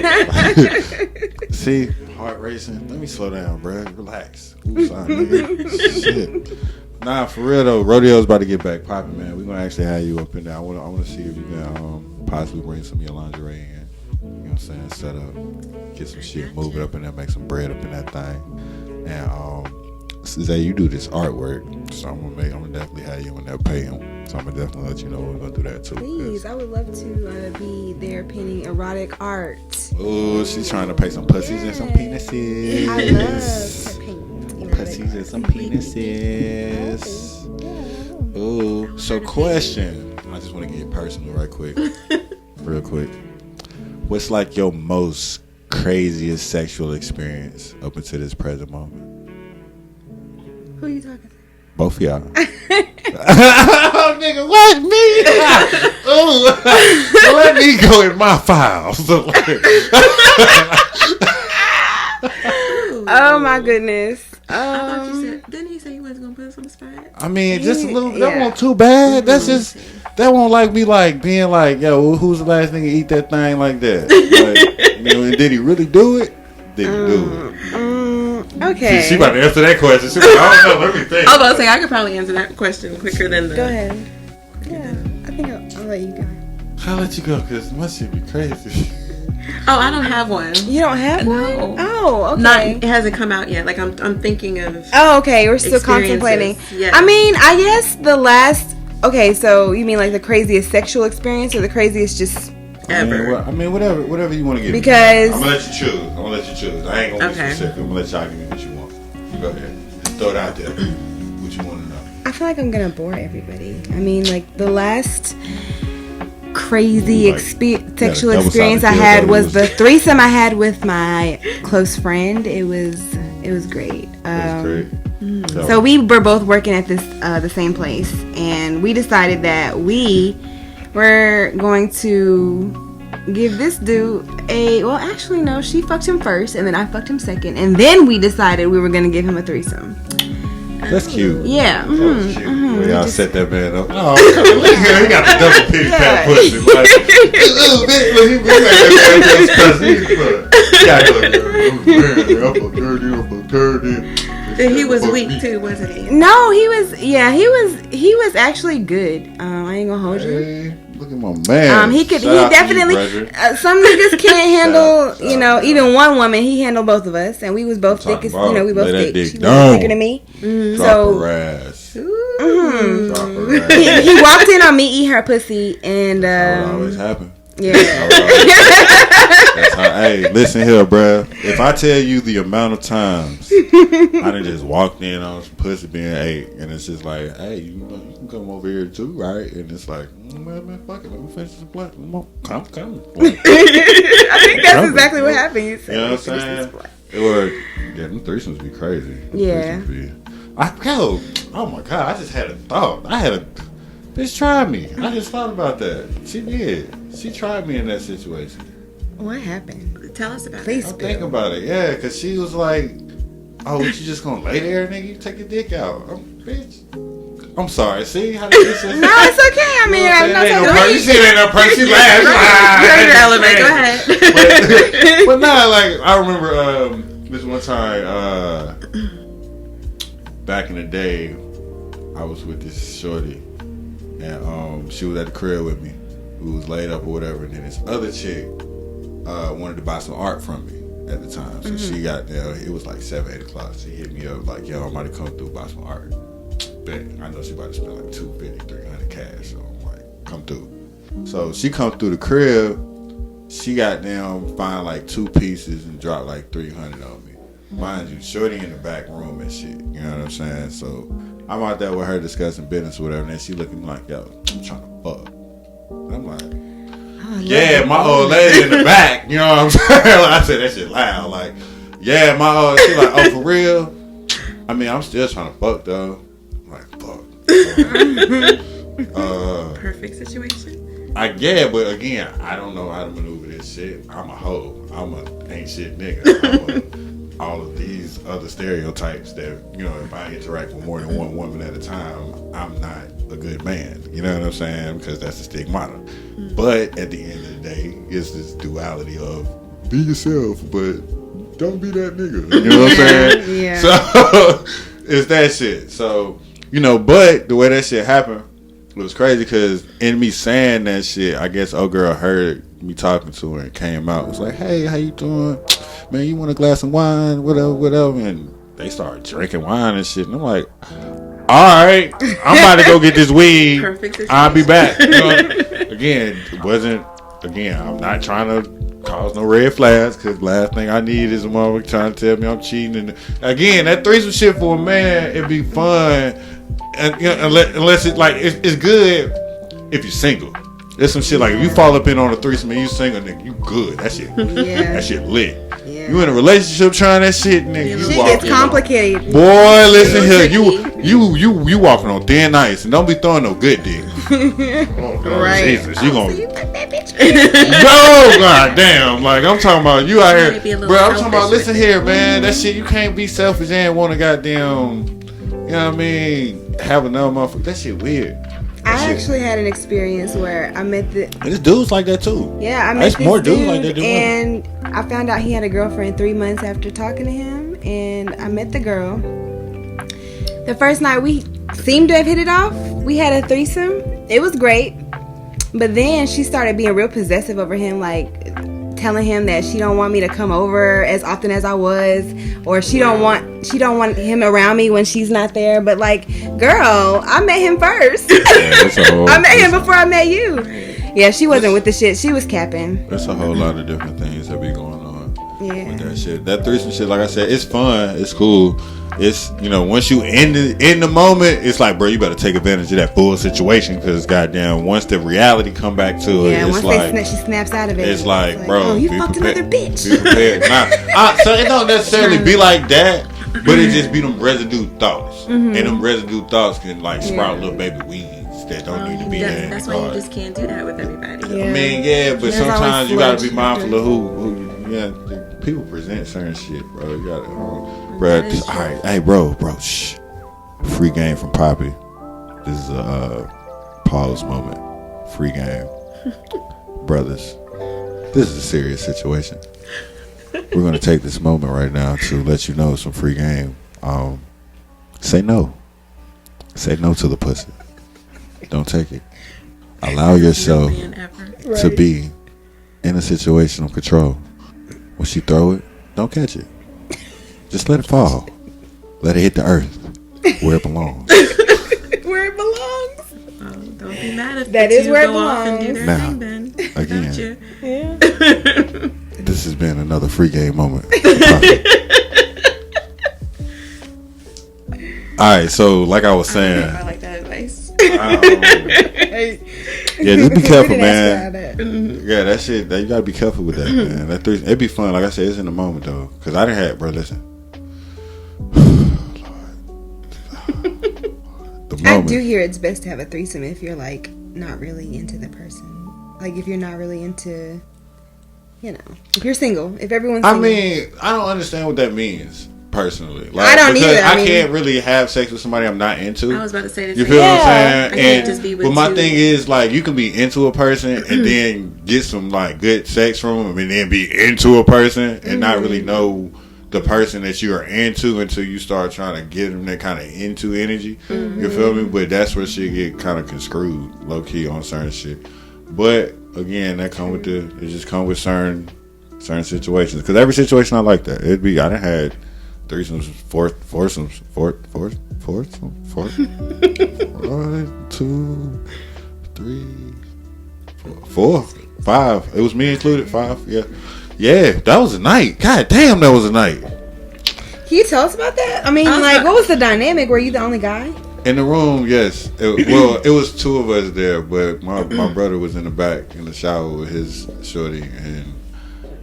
Speaker 1: See, heart racing. Let me slow down, bro. Relax. Ooh, son, nigga. Shit. Nah, for real though, rodeo's about to get back popping, man. We're gonna actually have you up in there. I wanna see if you can possibly bring some of your lingerie in. You know what I'm saying? Set up, get some shit, move it up in there, make some bread up in that thing. And Zay, you do this artwork, so I'm gonna definitely have you in there pay him. So I'm gonna definitely let you know we're gonna do that too.
Speaker 2: Please, I would love to be there painting erotic art.
Speaker 1: Oh, she's trying to pay some pussies and some penises.
Speaker 2: I love to paint.
Speaker 1: Pussies and some penises. Oh, so question. I just want to get personal right quick. Real quick. What's like your most craziest sexual experience up until this present moment?
Speaker 2: Who are you talking to?
Speaker 1: Both of y'all. Oh, nigga, what? Me? Oh, let me go in my files.
Speaker 2: Oh my goodness.
Speaker 3: I thought you said, didn't he say he wasn't gonna put us on the spot?
Speaker 1: I mean, just a little. That
Speaker 2: Yeah.
Speaker 1: won't too bad. That's just. That won't like be like being like, yo, who's the last nigga to eat that thing like that? Like, you know, and did he really do it? Did he do it?
Speaker 2: Okay.
Speaker 1: She about to answer that question. She like, I don't know. Let me think.
Speaker 3: I was about to say I could probably answer that question quicker than the.
Speaker 2: Go ahead. Yeah, I think I'll let you go.
Speaker 1: I'll let you go because my shit be crazy.
Speaker 3: Oh, I don't have one.
Speaker 2: You don't have one?
Speaker 3: No.
Speaker 2: Oh, okay.
Speaker 3: Not. It hasn't come out yet. Like I'm thinking of.
Speaker 2: Oh, okay. We're still
Speaker 3: Experiences,
Speaker 2: contemplating.
Speaker 3: yeah.
Speaker 2: I mean, I guess the last. Okay, so you mean like the craziest sexual experience or the craziest just
Speaker 3: Ever.
Speaker 1: I mean, whatever you want to give
Speaker 2: Because-
Speaker 1: me. I'm gonna let you choose. I ain't gonna be
Speaker 3: Okay.
Speaker 1: specific. I'm gonna let y'all give me what you want. You go ahead. Just throw it out there. What you want to know.
Speaker 2: I feel like I'm gonna bore everybody. I mean, like the last crazy
Speaker 1: Like,
Speaker 2: sexual
Speaker 1: that was
Speaker 2: experience I
Speaker 1: solid.
Speaker 2: had
Speaker 1: Yeah,
Speaker 2: was the threesome I had with my close friend. It was great.
Speaker 1: That's great.
Speaker 2: So we were both working at this the same place, and we decided that we were going to give this dude actually no, she fucked him first, and then I fucked him second, and then we decided we were going to give him a threesome.
Speaker 1: That's cute.
Speaker 2: Yeah.
Speaker 1: That was cute. Well, y'all set that man up. Oh, look at him. He got the double pity pat pussy. Like, ooh, bitch, look, he like that. I'm a dirty.
Speaker 3: He was weak too, wasn't he?
Speaker 2: No, he was actually good. I ain't gonna hold you.
Speaker 1: Hey, look at my man.
Speaker 2: He definitely. Some niggas can't handle, even one woman. He handled both of us, and we was both thick as, we both thick. She was thicker than me.
Speaker 1: Drop her ass. Drop her ass.
Speaker 2: He walked in on me eating her pussy, and
Speaker 1: That would always happen.
Speaker 2: yeah.
Speaker 1: That's how, hey, listen here, bruh. If I tell you the amount of times I done just walked in on some pussy being ate, and it's just like, hey, you can come over here too, right? And it's like, man, fuck it, let me finish this blunt. Come.
Speaker 2: I think that's exactly what happened. You
Speaker 1: You know what I'm saying? It was, them threesomes be crazy.
Speaker 2: Yeah.
Speaker 1: Oh my God, I just had a thought. Bitch tried me. I just thought about that. She did. She tried me in that situation.
Speaker 2: What happened?
Speaker 3: Tell us about
Speaker 2: Please
Speaker 3: it.
Speaker 1: I'm thinking about it. Yeah, because she was like, oh, what, you just gonna lay there, nigga? You take your dick out. Bitch. I'm sorry. See how this is?
Speaker 2: No, it's okay. I mean, I'm not talking about
Speaker 1: You see it ain't no person. She laughed.
Speaker 3: You're in your element. Go ahead.
Speaker 1: But nah, like, I remember this one time, back in the day, I was with this shorty, and she was at the crib with me. We was laid up or whatever, and then this other chick wanted to buy some art from me. at the time. So she got there. It was like 7, 8 o'clock. She hit me up like, yo, I'm about to come through, buy some art. Bet. I know she about to spend like 250, 300 cash. So I'm like, come through. So she come through the crib. She got down, find like 2 pieces and dropped like 300 on me. Mind you, shorty in the back room and shit. You know what I'm saying? So I'm out there with her discussing business or whatever, and then she looking like, yo, I'm trying to fuck. And I'm like, yeah, my old lady in the back. You know what I'm saying? I said that shit loud. Like, yeah, my old, she like, oh, for real? I mean, I'm still trying to fuck, though. I'm like, fuck.
Speaker 3: Perfect situation.
Speaker 1: Yeah, but again, I don't know how to maneuver this shit. I'm a hoe. I'm a ain't shit nigga. All of these other stereotypes that, you know, if I interact with more than one woman at a time, I'm not a good man. You know what I'm saying? Because that's the stigmata. But at the end of the day, it's this duality of be yourself, but don't be that nigga. You know what I'm saying?
Speaker 2: Yeah.
Speaker 1: So it's that shit. So, you know, but the way that shit happened, it was crazy because in me saying that shit, I guess old girl heard me talking to her and came out. Was like, hey, how you doing? Man, you want a glass of wine? Whatever. And they started drinking wine and shit. And I'm like, all right, I'm about to go get this weed.
Speaker 3: Perfect situation.
Speaker 1: I'll be back. You know? I'm not trying to cause no red flags because last thing I need is a motherfucker trying to tell me I'm cheating. And again, that threesome shit for a man, it'd be fun. And, you know, unless it's like, it's good if you're single. There's some shit like if you fall up in on a threesome and you single, nigga, you good. That shit, that shit lit.
Speaker 2: Yeah.
Speaker 1: You in a relationship trying that shit, nigga.
Speaker 2: Shit gets complicated.
Speaker 1: Boy, listen here, you walking on thin ice and don't be throwing no good dick. Oh,
Speaker 2: Right.
Speaker 1: Jesus, you gonna
Speaker 2: You fuck that bitch.
Speaker 1: no, goddamn. Like I'm talking about you out
Speaker 3: Trying to be
Speaker 1: here,
Speaker 3: a
Speaker 1: bro.
Speaker 3: little
Speaker 1: I'm talking about
Speaker 3: selfish
Speaker 1: listen
Speaker 3: with
Speaker 1: here, man. That shit you can't be selfish and want to goddamn, you know what I mean? Have another motherfucker. That shit weird.
Speaker 2: I actually had an experience where I met the
Speaker 1: And there's dudes like that too.
Speaker 2: I met
Speaker 1: There's
Speaker 2: this
Speaker 1: more
Speaker 2: dude
Speaker 1: dudes like that than women.
Speaker 2: and I found out he had a girlfriend 3 months after talking to him, and I met the girl. The first night we seemed to have hit it off. We had a threesome. It was great, but then she started being real possessive over him, like telling him that she don't want me to come over as often as I was, or she don't want him around me when she's not there. But like, girl, I met him first. I met him before I met you. Yeah, she wasn't with the shit. She was capping.
Speaker 1: There's a whole lot of different things that be going on
Speaker 2: Yeah.
Speaker 1: with that shit. That threesome shit, like I said, it's fun. It's cool. It's, you know, once you in the moment, it's like, bro, you better take advantage of that full situation because, goddamn, once the reality come back to it, it's
Speaker 2: once
Speaker 1: like
Speaker 2: she snaps out of it.
Speaker 1: it's like, bro,
Speaker 2: oh, you
Speaker 1: be
Speaker 2: fucked
Speaker 1: prepared.
Speaker 2: another bitch.
Speaker 1: Be prepared. So it don't necessarily be like that, but it just be them residue thoughts, and them residue thoughts can like sprout little baby weeds that don't need to be there.
Speaker 3: That's why you just can't do that with everybody.
Speaker 2: Yeah.
Speaker 1: I mean, yeah, but
Speaker 2: There's
Speaker 1: sometimes
Speaker 2: always
Speaker 1: you gotta be
Speaker 2: sludge.
Speaker 1: mindful of who people present certain shit, bro. You gotta, bro.
Speaker 3: That is
Speaker 1: All right, hey, bro, shh. Free game from Poppy. This is a pause moment. Free game, brothers. This is a serious situation. We're gonna take this moment right now to let you know some free game. Say no. Say no to the pussy. Don't take it. Allow yourself to be in a situation of control. When she throw it, don't catch it. Just let it fall. Let it hit the earth where it belongs.
Speaker 2: Where it belongs.
Speaker 3: Don't be mad if
Speaker 2: That
Speaker 3: the
Speaker 2: is
Speaker 3: two
Speaker 2: where it
Speaker 3: go off and do
Speaker 2: belongs.
Speaker 3: their
Speaker 1: Now,
Speaker 3: thing then.
Speaker 1: again.
Speaker 3: Gotcha.
Speaker 1: This has been another free game moment. Alright, so like I was saying,
Speaker 3: I like that advice.
Speaker 1: yeah, just be careful,
Speaker 2: We didn't ask
Speaker 1: man.
Speaker 2: her that.
Speaker 1: Yeah, that shit, you gotta be careful with that, man. That it'd be fun. Like I said, it's in the moment though. Cause I done had, bro, listen. The
Speaker 2: I
Speaker 1: moment.
Speaker 2: do hear it's best to have a threesome if you're like not really into the person. Like if you're not really into, you know, if you're single, if everyone's
Speaker 1: I
Speaker 2: single.
Speaker 1: mean, I don't understand what that means personally. Like,
Speaker 2: I don't
Speaker 1: because
Speaker 2: either. I mean-
Speaker 1: can't really have sex with somebody I'm not into.
Speaker 3: I was about to say the
Speaker 1: You
Speaker 3: same.
Speaker 1: feel what
Speaker 2: Yeah.
Speaker 1: I'm saying?
Speaker 3: I can't just be with
Speaker 1: but my
Speaker 3: two.
Speaker 1: thing is, like, you can be into a person and then get some like good sex from them, and then be into a person and not really know the person that you are into until you start trying to get them that kind of into energy. You feel me? But that's where shit get kind of construed low key on certain shit. But again, that come with it just come with certain certain situations. Because every situation I like that. It'd be I done had threesomes, foursomes, 1, 2, 3, 4, 5. It was me included. 5. Yeah. That was a night. God damn, that was a night.
Speaker 2: Can you tell us about that? I mean, like, what was the dynamic? Were you the only guy?
Speaker 1: In the room, yes. It was 2 of us there, but my brother was in the back in the shower with his shorty, and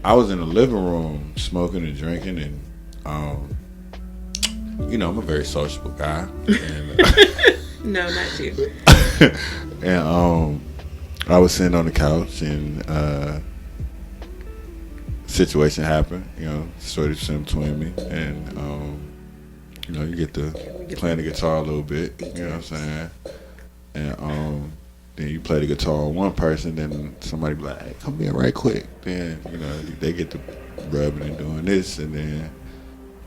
Speaker 1: I was in the living room smoking and drinking, and I'm a very sociable guy. And,
Speaker 3: No, not you.
Speaker 1: and I was sitting on the couch, and situation happened. Shorty sitting between me, and you get to playing the guitar a little bit. You know what I'm saying? And then you play the guitar on one person, then somebody be like, "Hey, come here right quick." Then they get to rubbing and doing this, and then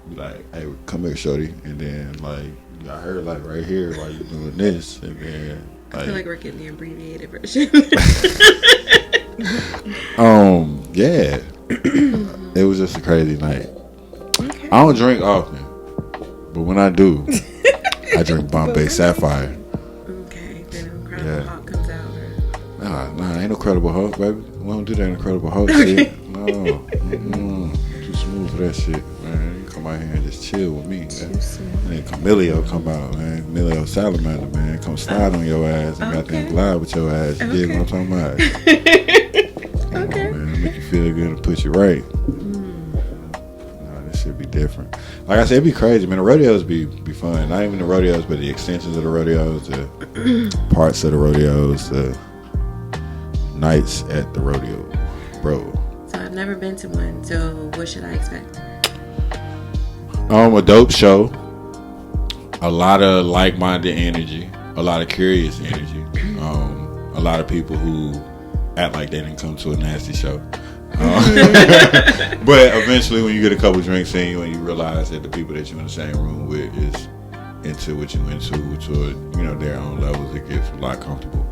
Speaker 1: be like, "Hey, come here, shorty." And then like you got her like right here while you doing this, and then
Speaker 3: I feel like we're getting the abbreviated version.
Speaker 1: Yeah. It was just a crazy night. Okay. I don't drink often, but when I do, I drink Bombay Sapphire.
Speaker 3: Okay, then Incredible Hulk comes out.
Speaker 1: Nah, ain't no Credible Hulk, baby. We don't do that Incredible Hulk shit. No, too smooth for that shit, man. You come out here and just chill with me. And then Camilio come out, man. Camilio Salamander, man. Come slide on your ass and goddamn glide with your ass. You dig what I'm talking about? Okay. On, man. Make you feel good and put you right. This should be different. Like I said, it'd be crazy, man. The rodeos be fun. Not even the rodeos, but the extensions of the rodeos, the parts of the rodeos, the nights at the rodeo, bro.
Speaker 3: So I've never been to one. So what should I expect?
Speaker 1: A dope show. A lot of like-minded energy. A lot of curious energy. A lot of people who act like they didn't come to a nasty show. But eventually when you get a couple drinks in you and you realize that the people that you're in the same room with is into what you're into to their own levels, it gets a lot comfortable.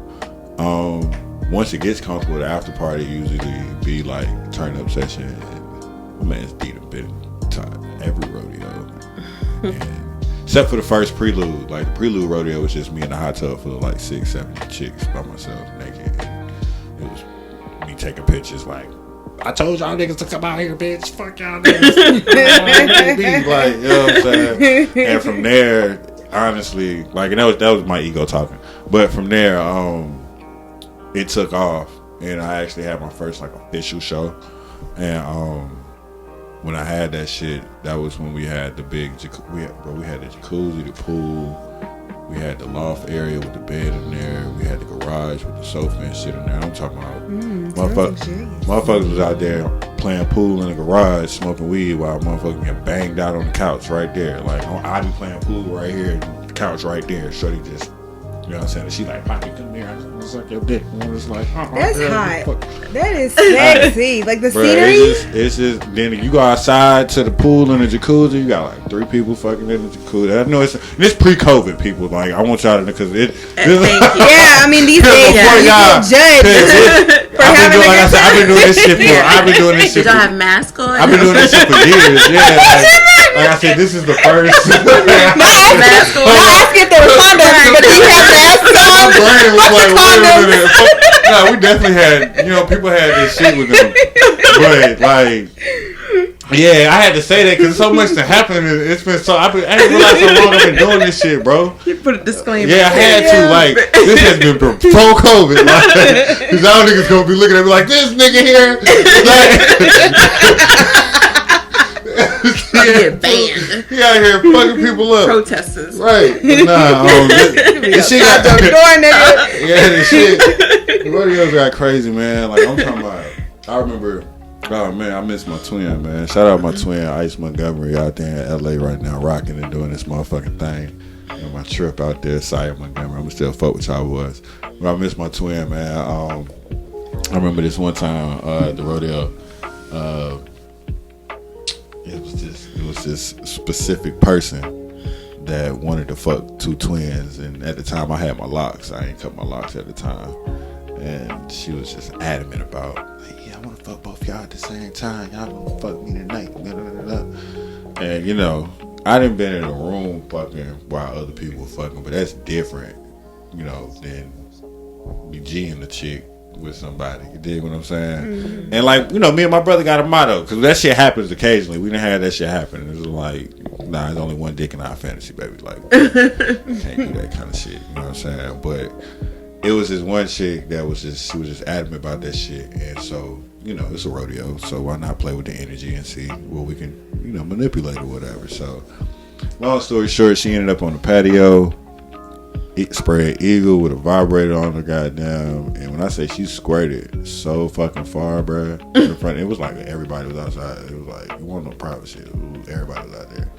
Speaker 1: Once it gets comfortable, the after party usually be like turn up session, and my man's D done been to every rodeo, and except for the first prelude. Like the prelude rodeo was just me in the hot tub full of like 6-7 chicks by myself naked, and it was me taking pictures like, I told y'all niggas to come out here, bitch. Fuck y'all niggas. Like, you know what I'm saying? And from there, honestly, like, and that was my ego talking. But from there, it took off, and I actually had my first like official show. And when I had that shit, that was when we had the big, we had the jacuzzi, the pool. We had the loft area with the bed in there. We had the garage with the sofa and shit in there. I'm talking about motherfuckers was out there playing pool in the garage, smoking weed while motherfuckers getting banged out on the couch right there. Like, I be playing pool right here, the couch right there. Shorty just, you know what I'm saying? And she like, Poppy, come here. I just like your dick. And I was like,
Speaker 2: that's hot. That is sexy. Like the scenery.
Speaker 1: It's just then you go outside to the pool and the jacuzzi. You got like 3 people fucking in the jacuzzi. I know it's pre-COVID people. Like I want y'all to because it.
Speaker 2: Yeah, I mean these days you get judged for having
Speaker 1: like I said, I've been doing this shit for. I've been doing this shit.
Speaker 3: Did y'all have masks on?
Speaker 1: I've been doing this shit for years. Yeah. Like I said, this is the first.
Speaker 2: Mask on. Not asking if there were condoms, but do you have masks on?
Speaker 1: My brain was like, wait a minute. No, we definitely had, people had this shit with them. But, like, yeah, I had to say that because so much to happen. It's been so, I didn't realize how long I've been doing this shit, bro.
Speaker 3: You put a disclaimer.
Speaker 1: Yeah, I had to. Like, this has been before COVID. Like, because y'all niggas going to be looking at me like, this nigga here.
Speaker 3: Get banned.
Speaker 1: He out here fucking people up.
Speaker 3: Protesters.
Speaker 1: Right. Nah, this shit got
Speaker 2: door, nigga.
Speaker 1: Yeah, this shit. The rodeos got crazy, man. Like I'm talking about. I remember. Oh man, I miss my twin, man. Shout out my twin, Ice Montgomery, out there in LA right now, rocking and doing this motherfucking thing. My trip out there, Saya Montgomery. I'm still fuck with y'all boys. But I miss my twin, man. I remember this one time, the rodeo. It was this specific person that wanted to fuck 2 twins, and at the time I had my locks. I ain't cut my locks at the time, and she was just adamant about, hey, I want to fuck both y'all at the same time. Y'all gonna fuck me tonight. Blah, blah, blah, blah. And you know, I done been in a room fucking while other people were fucking, but that's different, you know, than be G'ing the chick with somebody. You dig what I'm saying? Mm-hmm. And like, you know, me and my brother got a motto, because that shit happens occasionally. We didn't have that shit happen. It was like, nah, there's only one dick in our fantasy, baby. Like, can't do that kind of shit. You know what I'm saying? But it was this one chick that was just, she was just adamant about that shit. And so, you know, it's a rodeo, so why not play with the energy and see what we can, you know, manipulate or whatever. So, long story short, she ended up on the patio, spread eagle with a vibrator on her, goddamn. And when I say she squirted so fucking far, bruh, in front, it was like everybody was outside. It was like, it wasn't no private shit. Everybody was out there.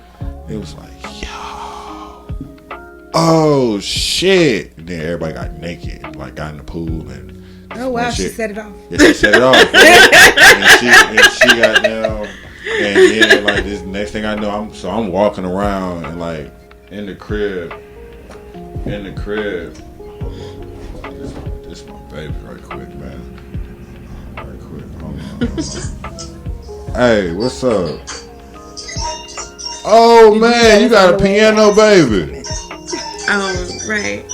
Speaker 1: It was like, yo, oh shit. And then everybody got naked and like got in the pool and.
Speaker 2: Oh wow, she set it off.
Speaker 1: Yeah, she set it off. and she got down, and then like this next thing I know, I'm walking around and like in the crib. This my baby right quick, man. Right quick, hold on. Hey, what's up? Oh man, you got a piano, baby.
Speaker 3: Right.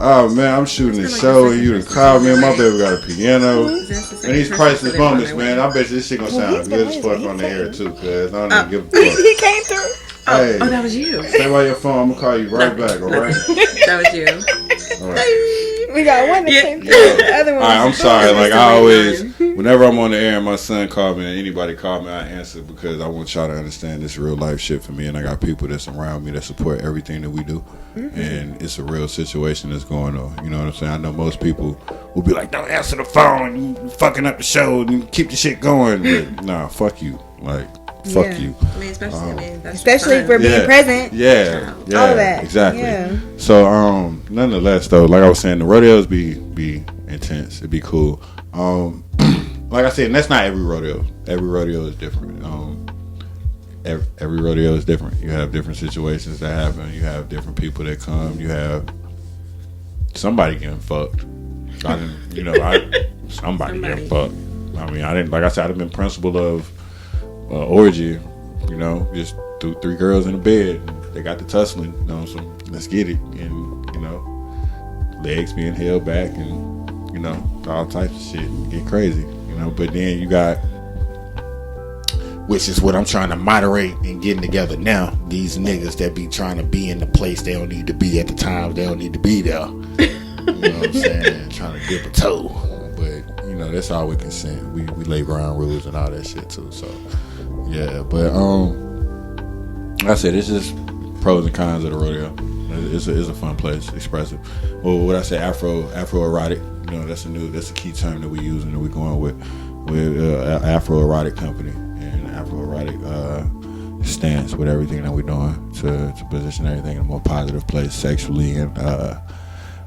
Speaker 1: Oh man, I'm shooting the show and you done called me and my baby got a piano. And these priceless moments, man. I bet you this shit gonna sound good as fuck on the air too, cuz I don't even give a fuck.
Speaker 2: He came through.
Speaker 1: Hey,
Speaker 3: oh, that was you.
Speaker 1: Stay by your phone. I'm gonna call you right back, alright?
Speaker 3: That was you.
Speaker 2: Alright. We got one that came through. The other one.
Speaker 1: Alright, I'm sorry. Like I always, whenever I'm on the air and my son called me and anybody called me, I answer because I want y'all to understand this real life shit for me, and I got people that's around me that support everything that we do, and it's a real situation that's going on. You know what I'm saying? I know most people will be like, "Don't answer the phone. You fucking up the show and keep the shit going." But nah, fuck you. Like. Fuck you.
Speaker 3: I mean,
Speaker 2: especially for being present.
Speaker 1: Yeah,
Speaker 2: all of that.
Speaker 1: Exactly.
Speaker 2: Yeah.
Speaker 1: So, nonetheless, though, like I was saying, the rodeos be intense. It'd be cool. Like I said, and that's not every rodeo. Every rodeo is different. Every rodeo is different. You have different situations that happen. You have different people that come. You have somebody getting fucked. Somebody getting fucked. I mean, I didn't. Like I said, I've been principal of. Orgy, you know, just three girls in a bed. They got the tussling, you know, so let's get it. And, you know, legs being held back and, you know, all types of shit. Get crazy, you know. But then you got, which is what I'm trying to moderate and getting together now. These niggas that be trying to be in the place they don't need to be at the time they don't need to be there. You know what I'm saying? Trying to dip a toe. But, you know, that's all we consent. We lay ground rules and all that shit too, so. Yeah, but like I said, it's just pros and cons of the rodeo. It's a fun place, expressive. Well, what I say, Afro erotic. You know, that's a key term that we use and that we're going with Afro erotic company and Afro erotic stance with everything that we're doing to position everything in a more positive place, sexually and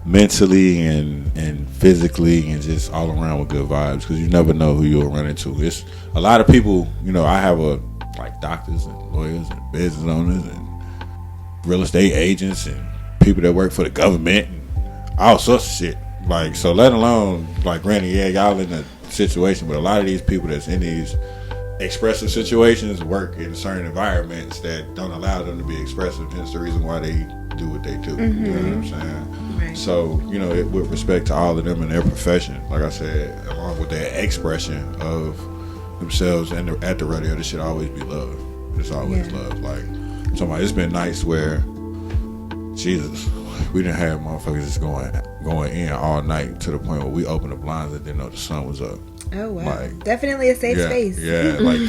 Speaker 1: mentally and physically and just all around with good vibes, because you never know who you'll run into. It's a lot of people, you know, I have like doctors and lawyers and business owners and real estate agents and people that work for the government and all sorts of shit. Like, so let alone, like, granted, yeah, y'all in a situation, but a lot of these people that's in these expressive situations work in certain environments that don't allow them to be expressive. Hence the reason why they do what they do. You know what I'm saying? Right. So, you know, with respect to all of them and their profession, like I said, along with their expression of themselves and at the rodeo, this should always be love. It's always love. Like, somebody, it's been nice where, Jesus, we didn't have motherfuckers just going in all night to the point where we opened the blinds and didn't know the sun was up.
Speaker 2: Oh wow!
Speaker 1: Like,
Speaker 2: definitely a safe space.
Speaker 1: Yeah, like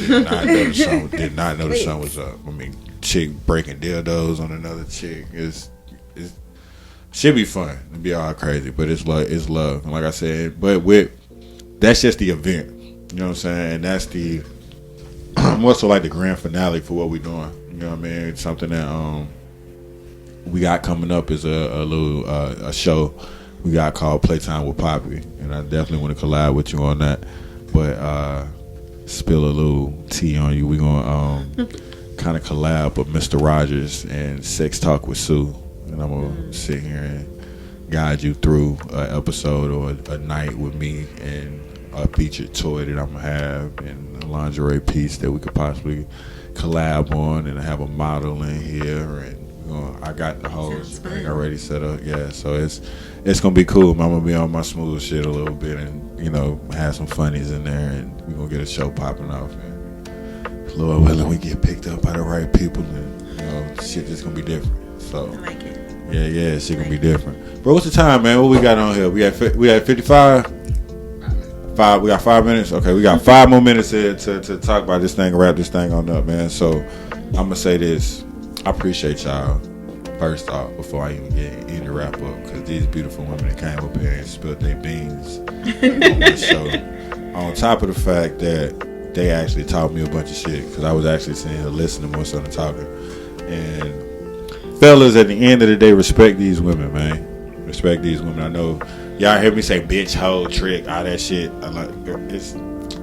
Speaker 1: did not know the sun was up. I mean, chick breaking dildos on another chick is should be fun. It'd be all crazy, but it's love. And like I said, but that's just the event. You know what I'm saying? And that's the more so like the grand finale for what we're doing. You know what I mean? It's something that we got coming up is a little a show we got called Playtime with Poppy, and I definitely want to collab with you on that. But spill a little tea on you. We're gonna kind of collab with Mr. Rogers and Sex Talk with Sue, and I'm gonna sit here and guide you through an episode or a night with me and a featured toy that I'm gonna have, and a lingerie piece that we could possibly collab on, and have a model in here, and I got the whole thing already set up. Yeah, so it's gonna be cool. I'm gonna be on my smooth shit a little bit, and have some funnies in there, and we're gonna get a show popping off. And Lord willing, we get picked up by the right people, and shit just gonna be different. So
Speaker 3: I like it.
Speaker 1: yeah, shit gonna be different. Bro, what's the time, man? What we got on here? We at 55. We got 5 minutes. Okay, we got 5 more minutes here to talk about this thing and wrap this thing on up, man. So I'm gonna say this. I appreciate y'all first off before I even get into wrap up, because these beautiful women that came up here and spilled their beans on my show. On top of the fact that they actually taught me a bunch of shit, because I was actually sitting here listening more so than talking. And fellas, at the end of the day, respect these women, man. Respect these women. I know y'all hear me say bitch, hoe, trick, all that shit.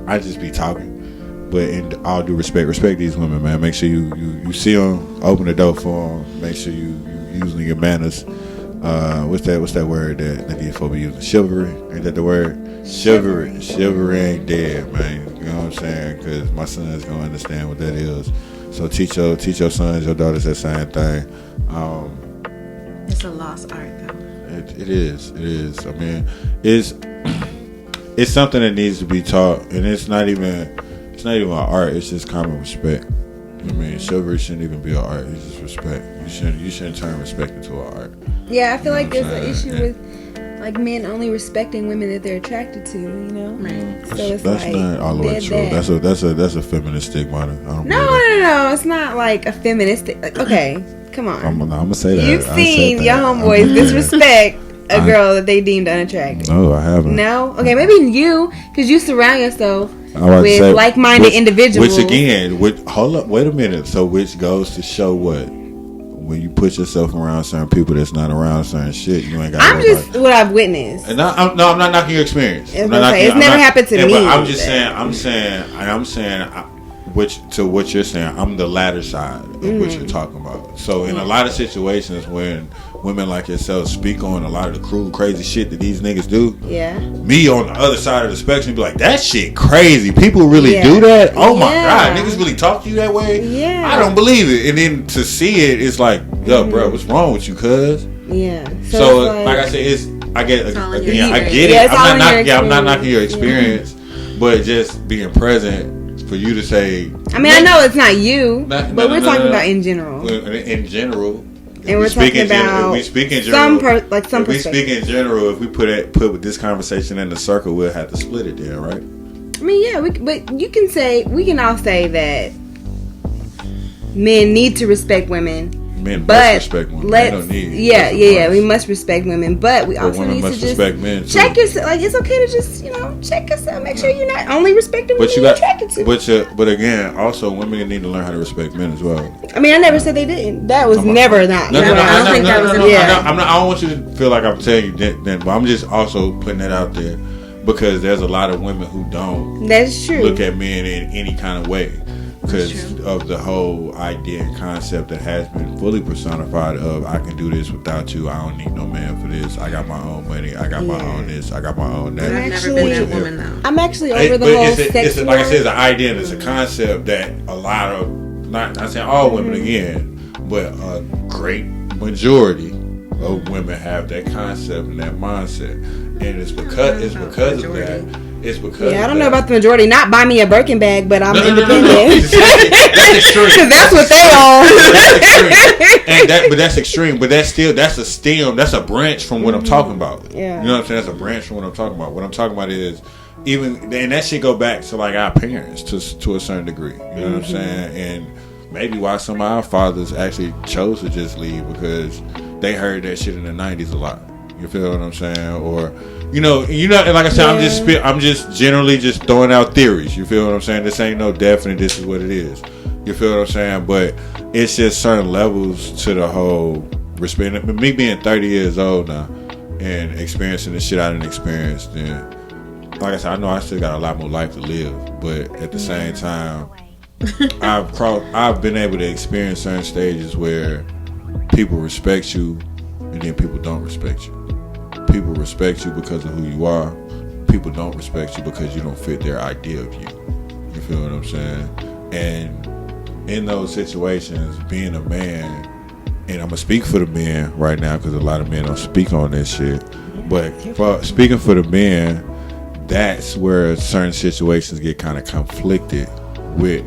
Speaker 1: I just be talking. But in all due respect these women, man. Make sure you see them, open the door for them. Make sure you using your manners. What's that word that these folks be using? Chivalry, ain't that the word? Chivalry ain't dead, man. You know what I'm saying? Because my son's gonna understand what that is. So teach your sons, your daughters that same thing.
Speaker 3: It's a lost art, though.
Speaker 1: It is. I mean, it's something that needs to be taught, and it's not even an art. It's just common respect. I mean, chivalry shouldn't even be an art. It's just respect. You shouldn't turn respect into an art.
Speaker 2: Yeah, I feel like there's an issue with like men only respecting women that they're attracted to.
Speaker 3: Right.
Speaker 2: So it's
Speaker 1: that's
Speaker 2: like
Speaker 1: not all the way true. That's a feminist stigma.
Speaker 2: No. It's not like a feminist. Like, okay, come on.
Speaker 1: I'm gonna say that.
Speaker 2: You've seen your homeboys disrespect a girl that they deemed unattractive.
Speaker 1: No, I haven't.
Speaker 2: No? Okay, maybe you, because you surround yourself
Speaker 1: with
Speaker 2: like-minded individuals.
Speaker 1: Which again, hold up, wait a minute. So which goes to show what? When you put yourself around certain people that's not around certain shit, you ain't got to
Speaker 2: I'm just what I've witnessed.
Speaker 1: And I'm not knocking your experience.
Speaker 2: It's never happened to me.
Speaker 1: But I'm just saying, to what you're saying, I'm the latter side of what you're talking about. So in a lot of situations when women like yourself speak on a lot of the cruel, crazy shit that these niggas do, me on the other side of the spectrum be like, that shit crazy. People really do that? Oh my God, niggas really talk to you that way?
Speaker 2: Yeah.
Speaker 1: I don't believe it. And then to see it, it's like, yo, bro, what's wrong with you, cuz?
Speaker 2: Yeah.
Speaker 1: So like I said, I get it. I'm not knocking your experience, but just being present for you to say.
Speaker 2: I mean, I know it's not you, but we're talking about in general.
Speaker 1: In general,
Speaker 2: and we're talking about
Speaker 1: we speak in general.
Speaker 2: If
Speaker 1: we speak in general, if we put this conversation in the circle, we'll have to split it then, right?
Speaker 2: I mean, yeah, but we can all say that men need to respect women.
Speaker 1: Men must respect women. They don't need.
Speaker 2: Yeah. We must respect women, but we also need to just
Speaker 1: respect men
Speaker 2: check yourself. Like, it's okay to just check yourself. Make sure you're not only respecting women you're attracted to.
Speaker 1: But again, also women need to learn how to respect men as well.
Speaker 2: I mean, I never said they didn't. That was never not.
Speaker 3: I don't think that was.
Speaker 1: I don't want you to feel like I'm telling you that, but I'm just also putting that out there because there's a lot of women who don't.
Speaker 2: That's true.
Speaker 1: Look at men in any kind of way. Because of the whole idea and concept that has been fully personified of, I can do this without you. I don't need no man for this. I got my own money. I got my own this. I got my own that.
Speaker 3: I've never been that woman though.
Speaker 2: I'm actually over the whole sex.
Speaker 1: Like I said, it's an idea and it's a concept that a lot of, not saying all women again, but a great majority of women have that concept and that mindset. And it's because of that. It's because
Speaker 2: I don't know about the majority. Not buy me a Birkin bag, but I'm independent.
Speaker 1: That's extreme.
Speaker 2: Because that's what they are.
Speaker 1: But that's extreme. But that's a stem. That's a branch from what I'm talking about.
Speaker 2: Yeah.
Speaker 1: You know what I'm saying? That's a branch from what I'm talking about. What I'm talking about is even, and that shit go back to like our parents to a certain degree. You know what I'm saying? And maybe why some of our fathers actually chose to just leave because they heard that shit in the 90s a lot. You feel what I'm saying? Or and like I said, I'm just generally just throwing out theories. You feel what I'm saying? This ain't no definite. This is what it is. You feel what I'm saying? But it's just certain levels to the whole respect. Me being 30 years old now and experiencing the shit I didn't experience, then like I said, I know I still got a lot more life to live. But at the same time, I've been able to experience certain stages where people respect you and then people don't respect you. People respect you because of who you are. people don't respect you because you don't fit their idea of you. You feel what I'm saying? And in those situations, being a man, and I'm gonna speak for the men right now because a lot of men don't speak on this shit. But speaking for the men, that's where certain situations get kind of conflicted with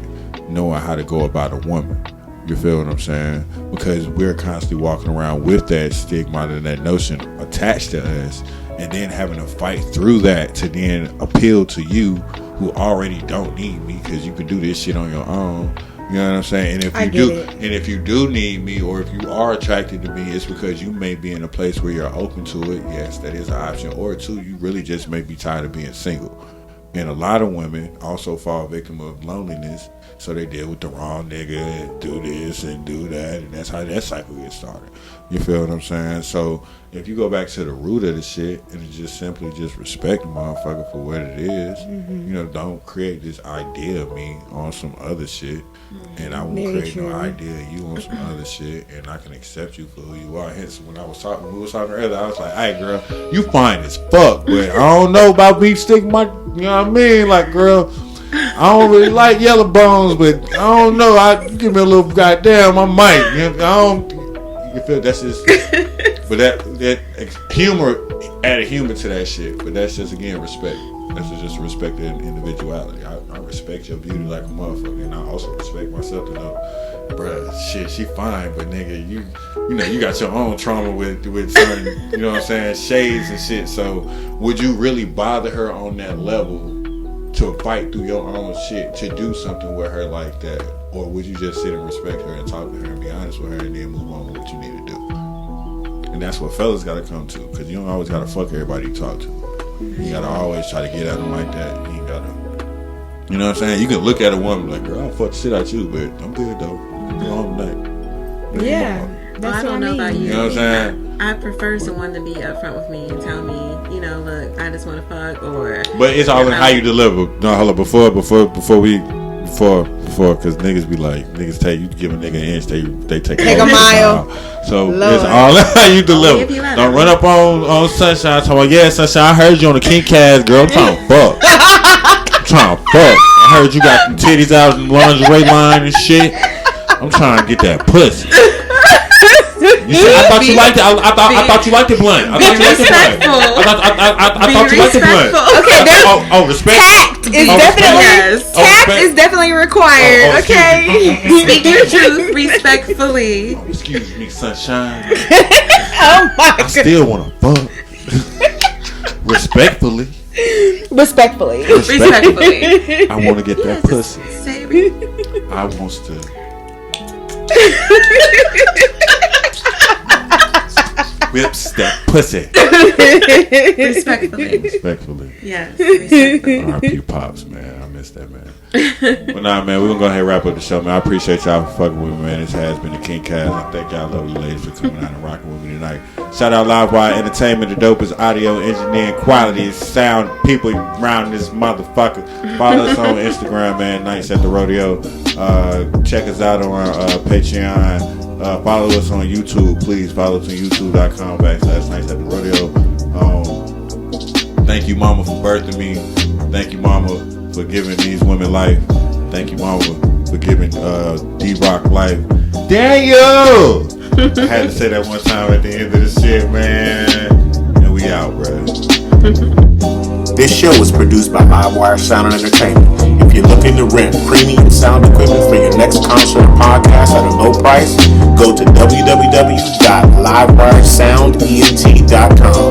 Speaker 1: knowing how to go about a woman. You feel what I'm saying? Because we're constantly walking around with that stigma and that notion attached to us, and then having to fight through that to then appeal to you who already don't need me because you can do this shit on your own. You know what I'm saying? And if you do need me, or if you are attracted to me, it's because you may be in a place where you're open to it. Yes, that is an option. Or two, you really just may be tired of being single. And a lot of women also fall victim of loneliness, so they deal with the wrong nigga and do this and do that, and that's how that cycle gets started. You feel what I'm saying? So if you go back to the root of the shit and it's just simply just respect the motherfucker for what it is, you know, don't create this idea of me on some other shit, and I won't create no idea of you on some other shit, and I can accept you for who you are. Hence, when we was talking earlier, I was like, "Hey, girl, you fine as fuck, but I don't know about me sticking my, you know what I mean? Like, girl, I don't really like yellow bones, but I don't know. You give me a little goddamn, I might. You know, I don't. You feel that's just, but that humor added humor to that shit. But that's just again respect. That's just respect the individuality. I respect your beauty like a motherfucker, and I also respect myself to know, bruh, shit, she fine, but nigga, you know, you got your own trauma with certain, you know what I'm saying, shades and shit. So would you really bother her on that level to fight through your own shit to do something with her like that? Or would you just sit and respect her and talk to her and be honest with her and then move on with what you need to do? And that's what fellas gotta come to, because you don't always gotta fuck everybody you talk to. You gotta always try to get at them like that. You ain't gotta, you know what I'm saying? You can look at a woman like, girl, I'll fuck the shit out you, but I'm good though. You can go on tonight.
Speaker 2: Yeah. That's
Speaker 3: I don't know about you.
Speaker 1: You know what I'm saying?
Speaker 3: I prefer someone to be upfront with me and tell me, you know, look, I just want to fuck, or.
Speaker 1: But it's all in how you deliver. No, hold up, before, because niggas be like, niggas tell you give a nigga an inch, they take a mile. So Lord. It's all in how you deliver. Don't run up on Sunshine talking about, yeah, Sunshine, I heard you on the KinkCast, girl. I'm trying to fuck. I heard you got some titties out in the lingerie line and shit. I'm trying to get that pussy. You said, I thought you liked it. I thought you liked the blunt. I thought you liked the blunt. I thought you liked the blunt.
Speaker 2: Okay,
Speaker 1: respect.
Speaker 2: Tact is definitely required. Okay.
Speaker 3: Speak your truth respectfully.
Speaker 1: Excuse me, Sunshine.
Speaker 2: Oh my God.
Speaker 1: I still want to fuck. Respectfully. I want to get that pussy. I wants to. Whips that pussy. Respectfully.
Speaker 3: Yes. Respectfully.
Speaker 1: R.I.P. Pops, man. I miss that, man. But nah, man, we're gonna go ahead and wrap up the show, man. I appreciate y'all for fucking with me, man. This has been the KinkCast. I thank y'all lovely ladies for coming out and rocking with me tonight. Shout out Livewire Entertainment, the dopest audio engineering quality sound people around this motherfucker. Follow us on Instagram, man. Nights at the Rodeo. Check us out on our Patreon. Follow us on YouTube, please. Follow us on youtube.com/Nights at the Rodeo. Thank you, Mama, for birthing me. Thank you, Mama, for giving these women life. Thank you, Mama, for giving D-Rock life. Daniel! I had to say that one time at the end of the shit, man. And we out, bro.
Speaker 5: This show is produced by Livewire Sound and Entertainment. If you're looking to rent premium sound equipment for your next concert or podcast at a low price, go to www.livewiresoundent.com.